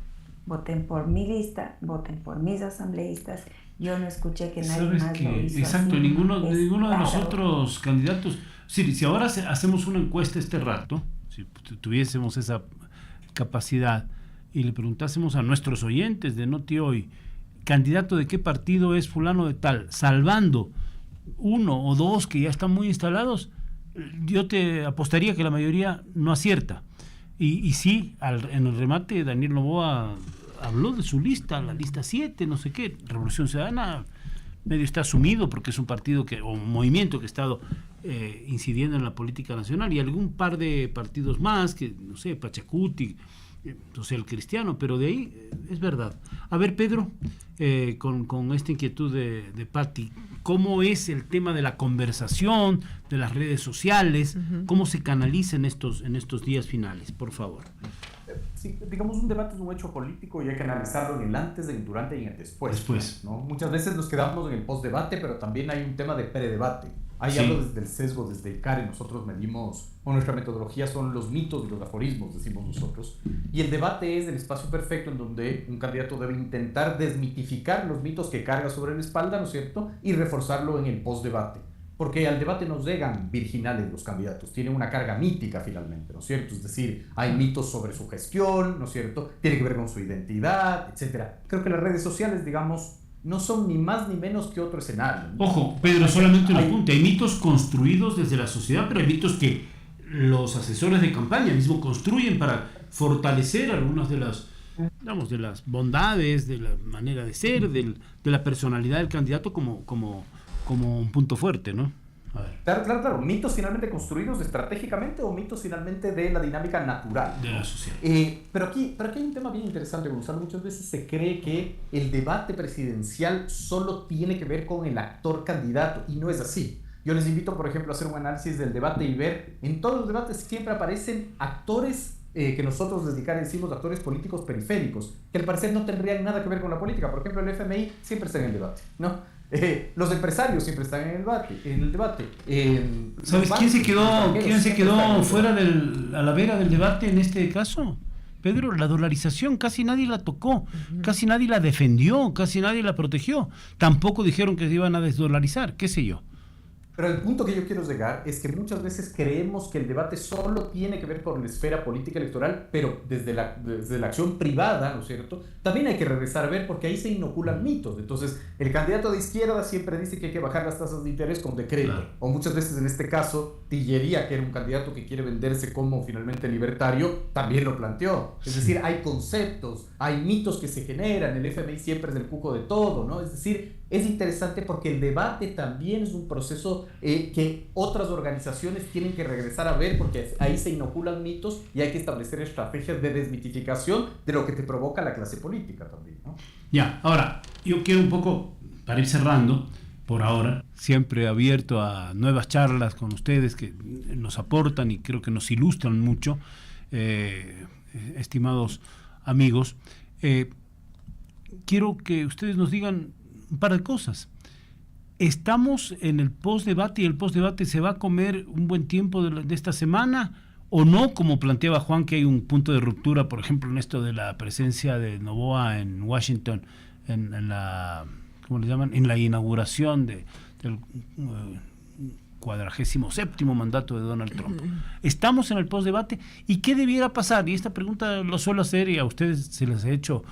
voten por mi lista, voten por mis asambleístas. Yo no escuché que nadie más lo hizo. Exacto, así. ninguno de Claro. los otros candidatos. Si ahora hacemos una encuesta este rato, si tuviésemos esa capacidad y le preguntásemos a nuestros oyentes de Noti Hoy, candidato de qué partido es fulano de tal, salvando uno o dos que ya están muy instalados, yo te apostaría que la mayoría no acierta. Y sí, en el remate Daniel Noboa habló de su lista, la lista 7, no sé qué. Revolución Ciudadana medio está asumido porque es un partido o un movimiento que ha estado incidiendo en la política nacional, y algún par de partidos más, que no sé, Pachacuti, Social Cristiano, pero de ahí es verdad. A ver, Pedro, con esta inquietud de Patti, ¿cómo es el tema de la conversación, de las redes sociales? ¿Cómo se canaliza en estos días finales? Por favor. Sí, digamos, un debate es un hecho político y hay que analizarlo en el antes, en el durante y en el después. ¿no? Muchas veces nos quedamos en el postdebate, pero también hay un tema de predebate. Ahí hablo desde el sesgo, desde el CARE. Nosotros medimos, o nuestra metodología son los mitos y los aforismos, decimos nosotros. Y el debate es el espacio perfecto en donde un candidato debe intentar desmitificar los mitos que carga sobre la espalda, ¿no es cierto? Y reforzarlo en el postdebate. Porque al debate nos llegan virginales los candidatos, tienen una carga mítica finalmente, ¿no es cierto? Es decir, hay mitos sobre su gestión, ¿no es cierto? Tiene que ver con su identidad, etc. Creo que las redes sociales, digamos, no son ni más ni menos que otro escenario, ¿no? Ojo, Pedro, solamente un apunte. Hay mitos construidos desde la sociedad, pero hay mitos que los asesores de campaña mismo construyen para fortalecer algunas de las, digamos, de las bondades, de la manera de ser, de la personalidad del candidato como un punto fuerte, ¿no? A ver. Claro. Mitos finalmente construidos estratégicamente o mitos finalmente de la dinámica natural, De ¿no? la sociedad. Pero aquí hay un tema bien interesante, Gonzalo. Muchas veces se cree que el debate presidencial solo tiene que ver con el actor candidato, y no es así. Yo les invito, por ejemplo, a hacer un análisis del debate y ver, en todos los debates siempre aparecen actores que nosotros desde CARE decimos actores políticos periféricos, que al parecer no tendrían nada que ver con la política. Por ejemplo, el FMI siempre está en el debate, ¿no? Los empresarios siempre están en el debate. ¿Sabes quién se quedó fuera a la vera del debate en este caso? Pedro, la dolarización, casi nadie la tocó, casi nadie la defendió, casi nadie la protegió. Tampoco dijeron que se iban a desdolarizar, qué sé yo. Pero el punto que yo quiero llegar es que muchas veces creemos que el debate solo tiene que ver con la esfera política electoral, pero desde la acción privada, ¿no es cierto? También hay que regresar a ver, porque ahí se inoculan mitos. Entonces, el candidato de izquierda siempre dice que hay que bajar las tasas de interés con decreto. Claro. O muchas veces, en este caso, Tillería, que era un candidato que quiere venderse como finalmente libertario, también lo planteó. Es decir, hay conceptos, hay mitos que se generan, el FMI siempre es el cuco de todo, ¿no? Es decir, es interesante porque el debate también es un proceso que otras organizaciones tienen que regresar a ver, porque ahí se inoculan mitos y hay que establecer estrategias de desmitificación de lo que te provoca la clase política también, ¿no? Ya, ahora, yo quiero un poco, para ir cerrando, por ahora, siempre abierto a nuevas charlas con ustedes que nos aportan y creo que nos ilustran mucho, estimados amigos. Quiero que ustedes nos digan un par de cosas. ¿Estamos en el postdebate y el postdebate se va a comer un buen tiempo de esta semana o no? Como planteaba Juan, que hay un punto de ruptura, por ejemplo, en esto de la presencia de Noboa en Washington, en la, ¿cómo le llaman? En la inauguración del 47º mandato de Donald Trump. Estamos en el postdebate, ¿y qué debiera pasar? Y esta pregunta lo suelo hacer y a ustedes se les he hecho,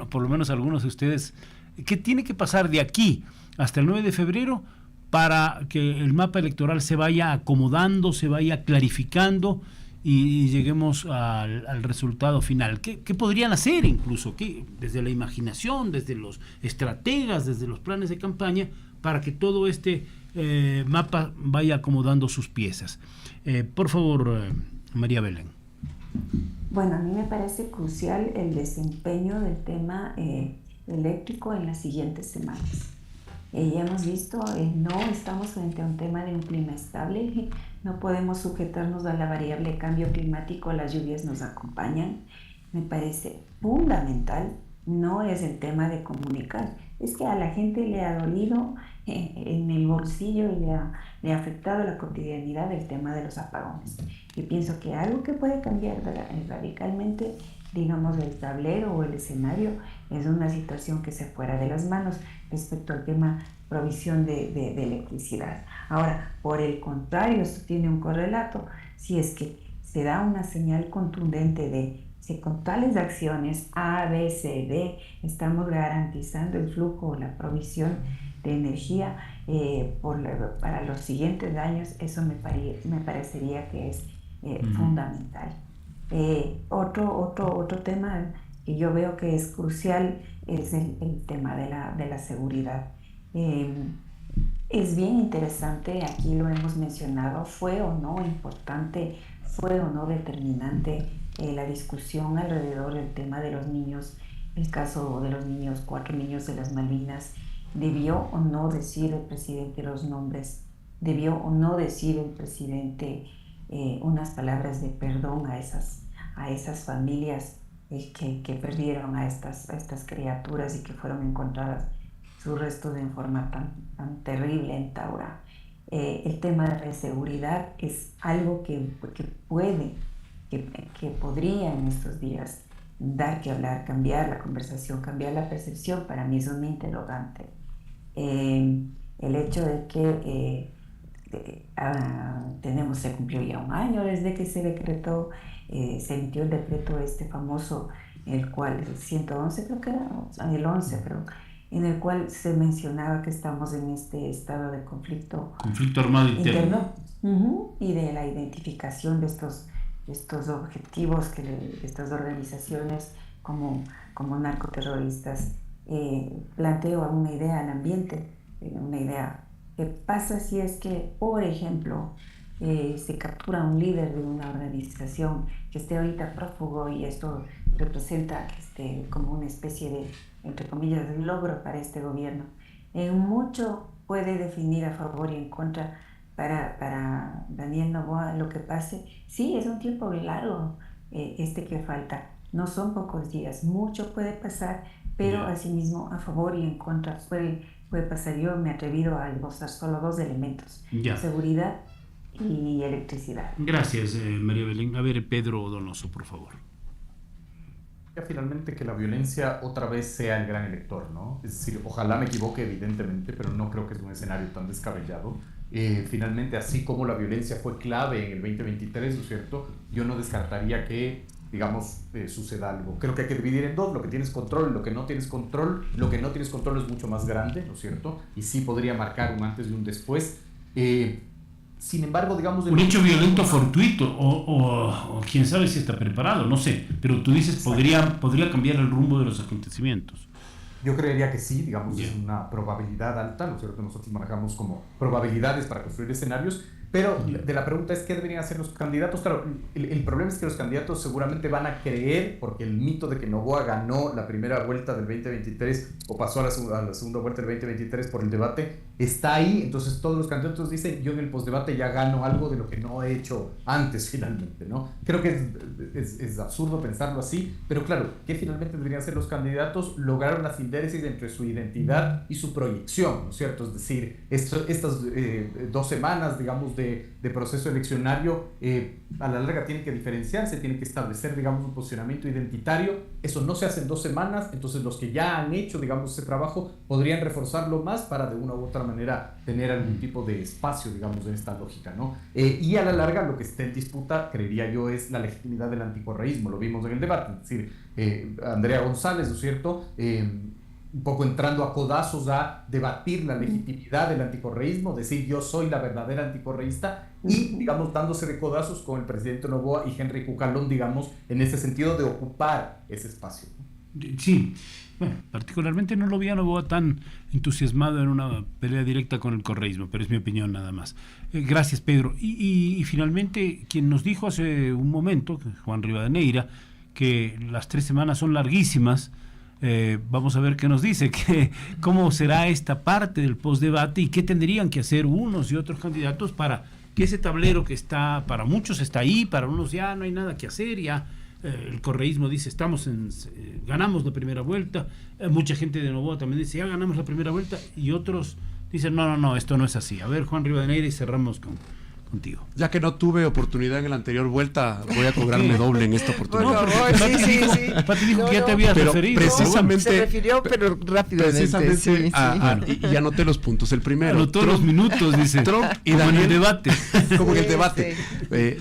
por lo menos a algunos de ustedes. ¿Qué tiene que pasar de aquí hasta el 9 de febrero para que el mapa electoral se vaya acomodando, se vaya clarificando y lleguemos al resultado final. ¿Qué podrían hacer incluso? Desde la imaginación, desde los estrategas, desde los planes de campaña, para que todo este mapa vaya acomodando sus piezas? Por favor, María Belén. Bueno, a mí me parece crucial el desempeño del tema eléctrico en las siguientes semanas. Ya hemos visto, no estamos frente a un tema de un clima estable, no podemos sujetarnos a la variable cambio climático, las lluvias nos acompañan. Me parece fundamental, no es el tema de comunicar, es que a la gente le ha dolido en el bolsillo y le ha afectado la cotidianidad el tema de los apagones. Y pienso que algo que puede cambiar radicalmente, digamos, el tablero o el escenario, es una situación que se fuera de las manos respecto al tema provisión de electricidad. Ahora, por el contrario, esto tiene un correlato. Si es que se da una señal contundente de si con tales acciones A, B, C, D estamos garantizando el flujo o la provisión de energía para los siguientes años, eso me parecería que es fundamental. Otro tema que yo veo que es crucial es el tema de la seguridad. Es bien interesante, aquí lo hemos mencionado, fue o no importante, fue o no determinante la discusión alrededor del tema de los niños, el caso de los niños, 4 niños de las Malvinas. ¿Debió o no decir el presidente los nombres? ¿Debió o no decir el presidente unas palabras de perdón a esas familias que perdieron a estas criaturas y que fueron encontradas sus restos en forma tan terrible en Taura? El tema de la seguridad es algo que podría en estos días dar que hablar, cambiar la conversación, cambiar la percepción. Para mí es un interrogante. El hecho de que se cumplió ya un año desde que se decretó, se emitió el decreto famoso, el cual, el 111 creo que era, el 11 creo, en el cual se mencionaba que estamos en este estado de conflicto armado interno. Y de la identificación de estos objetivos de estas organizaciones como narcoterroristas. Planteo una idea al ambiente, una idea. ¿Qué pasa si es que, por ejemplo, se captura un líder de una organización que esté ahorita prófugo y esto representa como una especie de, entre comillas, de logro para este gobierno? Mucho puede definir a favor y en contra para Daniel Noboa lo que pase. Sí, es un tiempo largo que falta, no son pocos días, mucho puede pasar, pero asimismo a favor y en contra puede pasar. Yo me he atrevido a esbozar solo 2 elementos, seguridad y electricidad. Gracias, María Belén. A ver, Pedro Donoso, por favor. Finalmente que la violencia otra vez sea el gran elector, ¿no? Es decir, ojalá me equivoque evidentemente, pero no creo que es un escenario tan descabellado. Finalmente, así como la violencia fue clave en el 2023, ¿no es cierto? Yo no descartaría que, digamos, suceda algo. Creo que hay que dividir en 2, lo que tienes control y lo que no tienes control. Lo que no tienes control es mucho más grande, ¿no es cierto? Y sí podría marcar un antes y un después. Sin embargo, digamos... Un hecho violento fortuito o quién sabe si está preparado, no sé. Pero tú dices, podría cambiar el rumbo de los acontecimientos. Yo creería que sí, digamos, es una probabilidad alta, ¿no es cierto? Nosotros manejamos como probabilidades para construir escenarios, pero de la pregunta es qué deberían hacer los candidatos. Claro, el problema es que los candidatos seguramente van a creer, porque el mito de que Noboa ganó la primera vuelta del 2023 o pasó a la segunda vuelta del 2023 por el debate, está ahí. Entonces todos los candidatos dicen, yo en el postdebate ya gano algo de lo que no he hecho antes finalmente, ¿no? Creo que es absurdo pensarlo así, pero claro, ¿qué finalmente deberían hacer los candidatos? Lograr una síntesis entre su identidad y su proyección, ¿no es cierto? Es decir, estas 2 semanas, digamos, de proceso eleccionario, a la larga tienen que diferenciarse, tienen que establecer, digamos, un posicionamiento identitario. Eso no se hace en 2 semanas, entonces los que ya han hecho, digamos, ese trabajo podrían reforzarlo más para de una u otra manera tener algún tipo de espacio, digamos, en esta lógica, ¿no? Y a la larga lo que está en disputa, creería yo, es la legitimidad del anticorreísmo. Lo vimos en el debate, es decir, Andrea González, ¿no es cierto?, un poco entrando a codazos a debatir la legitimidad del anticorreísmo, decir yo soy la verdadera anticorreísta y, digamos, dándose de codazos con el presidente Noboa y Henry Cucalón, digamos, en ese sentido de ocupar ese espacio. Sí, bueno, particularmente no lo vi a Noboa tan entusiasmado en una pelea directa con el correísmo, pero es mi opinión nada más. Gracias, Pedro. Y finalmente, quien nos dijo hace un momento, Juan Rivadeneira, que las 3 semanas son larguísimas, vamos a ver qué nos dice, cómo será esta parte del postdebate y qué tendrían que hacer unos y otros candidatos para que ese tablero que está, para muchos está ahí, para unos ya no hay nada que hacer, ya el correísmo dice ganamos la primera vuelta, mucha gente de Noboa también dice ya ganamos la primera vuelta y otros dicen no, esto no es así. A ver, Juan Rivadeneira, y cerramos contigo. Ya que no tuve oportunidad en la anterior vuelta, voy a cobrarme doble en esta oportunidad. Pati dijo que ya te habías referido. Precisamente, se refirió, pero rápidamente. Precisamente, y anoté los puntos. El primero, anotó los minutos, dice. Trump y como Daniel, en el debate. Como en el debate.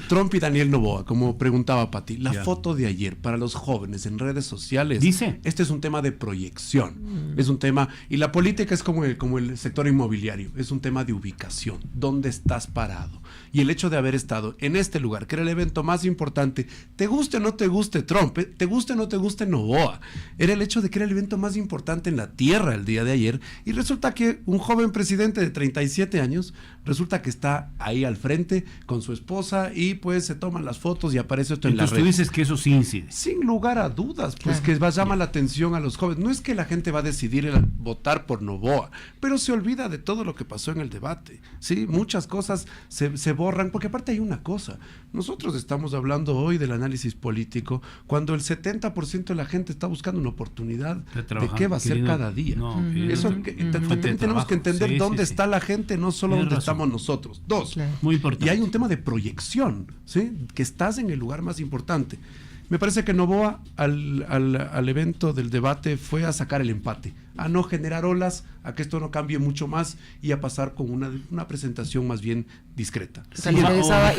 Trump y Daniel Noboa, como preguntaba Pati, la foto de ayer para los jóvenes en redes sociales. Dice. Este es un tema de proyección. Es un tema, y la política es como el sector inmobiliario, es un tema de ubicación. ¿Dónde estás parado? Y el hecho de haber estado en este lugar, que era el evento más importante, te guste o no te guste Trump, te guste o no te guste Noboa, era el hecho de que era el evento más importante en la tierra el día de ayer, y resulta que un joven presidente de 37 años, resulta que está ahí al frente con su esposa y pues se toman las fotos y aparece esto en la red. Entonces tú dices que eso sí incide. Sin lugar a dudas, pues claro, que llama la atención a los jóvenes. No es que la gente va a decidir votar por Noboa, pero se olvida de todo lo que pasó en el debate, ¿sí? Muchas cosas se borran, porque aparte hay una cosa, nosotros estamos hablando hoy del análisis político cuando el 70% de la gente está buscando una oportunidad de qué va a ser cada día. Eso tenemos que entender dónde está la gente, no solo dónde estamos nosotros. Dos, claro, muy importante. Y hay un tema de proyección, ¿sí? Que estás en el lugar más importante. Me parece que Noboa al evento del debate fue a sacar el empate, a no generar olas, a que esto no cambie mucho más y a pasar con una presentación más bien discreta. Sí, interesaba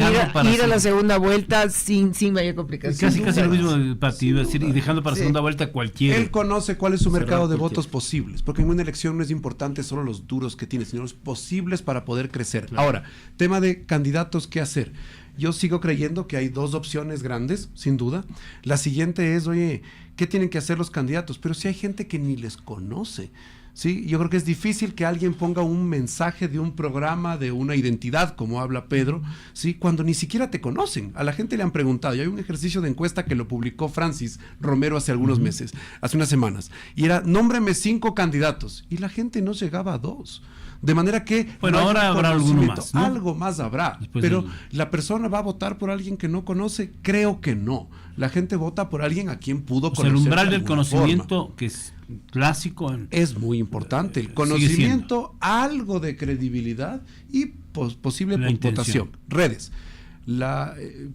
ir a la segunda vuelta sin mayor complicación. Casi lo mismo, Pati, iba a decir, y dejando para segunda vuelta cualquiera. Él conoce cuál es su mercado de votos posibles, porque en una elección no es importante solo los duros que tienes, sino los posibles para poder crecer. Claro. Ahora, tema de candidatos, ¿qué hacer? Yo sigo creyendo que hay 2 opciones grandes, sin duda. La siguiente es, oye, ¿qué tienen que hacer los candidatos? Pero si hay gente que ni les conoce, ¿sí? Yo creo que es difícil que alguien ponga un mensaje de un programa, de una identidad, como habla Pedro, ¿sí? Cuando ni siquiera te conocen. A la gente le han preguntado, y hay un ejercicio de encuesta que lo publicó Francis Romero hace algunos meses, hace unas semanas, y era, nómbreme 5 candidatos, y la gente no llegaba a 2. De manera que... Bueno, ahora habrá alguno más, ¿no? Algo más habrá. Después pero ¿la persona va a votar por alguien que no conoce? Creo que no. La gente vota por alguien a quien pudo conocer. El umbral del conocimiento, forma, que es clásico. Es muy importante. El conocimiento, algo de credibilidad y posible votación. Redes.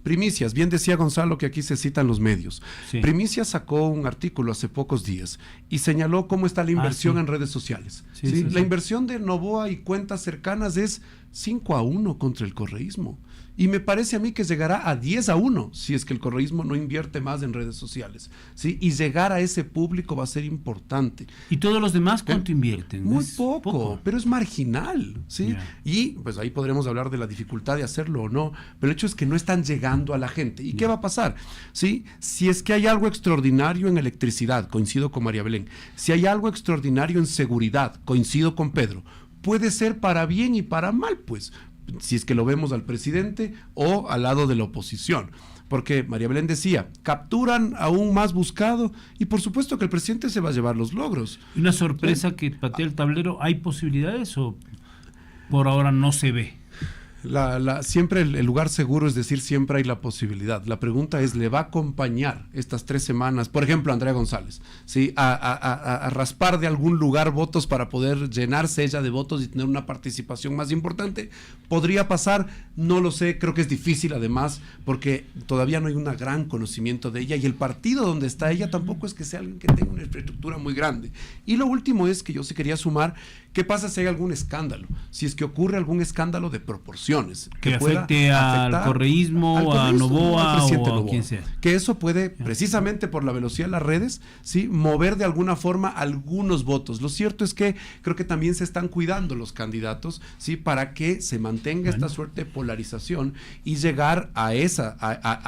Primicias, bien decía Gonzalo que aquí se citan los medios. Sí. Primicias sacó un artículo hace pocos días y señaló cómo está la inversión en redes sociales. La inversión de Noboa y cuentas cercanas es 5-1 contra el correísmo. Y me parece a mí que llegará a 10-1 si es que el correísmo no invierte más en redes sociales, ¿sí? Y llegar a ese público va a ser importante. ¿Y todos los demás cuánto invierten? Muy poco, pero es marginal, ¿sí? Yeah. Y pues ahí podremos hablar de la dificultad de hacerlo o no, pero el hecho es que no están llegando a la gente. ¿Y qué va a pasar? ¿Sí? Si es que hay algo extraordinario en electricidad, coincido con María Belén. Si hay algo extraordinario en seguridad, coincido con Pedro. Puede ser para bien y para mal, pues, si es que lo vemos al presidente o al lado de la oposición. Porque María Belén decía, capturan a un más buscado y por supuesto que el presidente se va a llevar los logros. Una sorpresa que patea el tablero, ¿hay posibilidades o por ahora no se ve? Siempre el lugar seguro, es decir, siempre hay la posibilidad. La pregunta es, ¿le va a acompañar estas 3 semanas, por ejemplo, a Andrea González, ¿sí? a raspar de algún lugar votos para poder llenarse ella de votos y tener una participación más importante? ¿Podría pasar? No lo sé, creo que es difícil además, porque todavía no hay un gran conocimiento de ella y el partido donde está ella tampoco es que sea alguien que tenga una infraestructura muy grande. Y lo último es que yo sí quería sumar ¿Qué pasa si hay algún escándalo? Si es que ocurre algún escándalo de proporciones que pueda afecte al correísmo, a Noboa al presidente o a Noboa. quien sea. Que eso puede, precisamente por la velocidad de las redes, ¿sí?, mover de alguna forma algunos votos. Lo cierto es que creo que también se están cuidando los candidatos, ¿sí?, para que se mantenga esta suerte de polarización y llegar a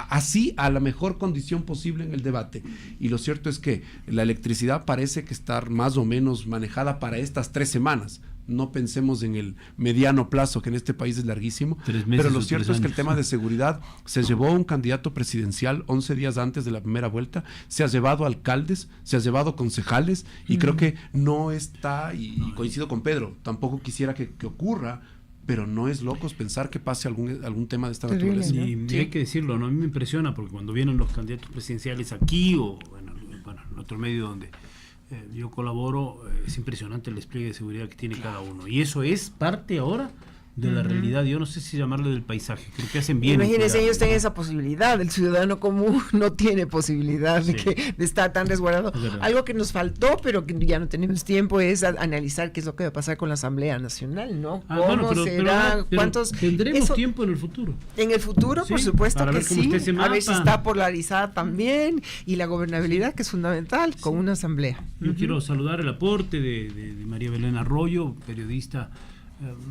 así a la mejor condición posible en el debate. Y lo cierto es que la electricidad parece que estar más o menos manejada para estas 3 semanas. No pensemos en el mediano plazo, que en este país es larguísimo, 3 meses pero lo o cierto 3 es que el años. tema de seguridad se llevó a un candidato presidencial 11 días antes de la primera vuelta, se ha llevado alcaldes, se ha llevado concejales, y creo que no está, y coincido con Pedro, tampoco quisiera que ocurra, pero no es locos pensar que pase algún tema de esta Terrible, naturaleza. Y Sí. hay que decirlo, ¿no? A mí me impresiona porque cuando vienen los candidatos presidenciales aquí o en otro medio donde yo colaboro, es impresionante el despliegue de seguridad que tiene cada uno. Y eso es parte ahora de la realidad. Yo no sé si llamarle del paisaje. Creo que hacen bien. Imagínense, ellos tienen esa posibilidad. El ciudadano común no tiene posibilidad Sí. de estar tan resguardado. Es verdad. Algo que nos faltó, pero que ya no tenemos tiempo, es analizar qué es lo que va a pasar con la Asamblea Nacional, ¿no? ¿Cómo será? Pero ¿Cuántos? tendremos eso- tiempo en el futuro. En el futuro, Sí, por supuesto para que ver cómo sí. está ese A ver si mapa. está polarizada también. Y la gobernabilidad, que es fundamental, con una asamblea. Yo quiero saludar el aporte de María Belén Arroyo, periodista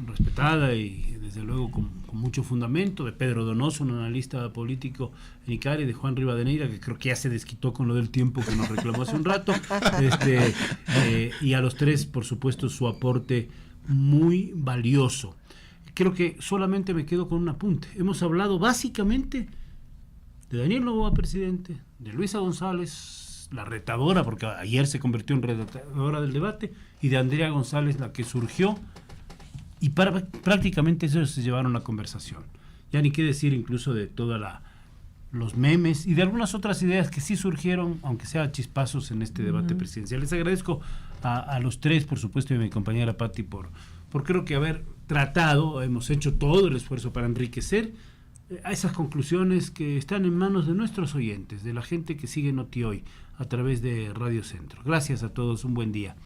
respetada y desde luego con mucho fundamento, de Pedro Donoso, un analista político en ICARE, de Juan Rivadeneira, que creo que ya se desquitó con lo del tiempo que nos reclamó hace un rato, y a los tres, por supuesto, su aporte muy valioso. Creo que solamente me quedo con un apunte. Hemos hablado básicamente de Daniel Noboa, presidente, de Luisa González, la retadora, porque ayer se convirtió en retadora del debate, y de Andrea González, la que surgió, y prácticamente eso se llevaron la conversación. Ya ni qué decir incluso de todos los memes y de algunas otras ideas que sí surgieron, aunque sea chispazos, en este debate presidencial. Les agradezco a los tres, por supuesto, y a mi compañera Patti por creo que haber tratado, hemos hecho todo el esfuerzo para enriquecer a esas conclusiones que están en manos de nuestros oyentes, de la gente que sigue Noti Hoy a través de Radio Centro. Gracias a todos, un buen día.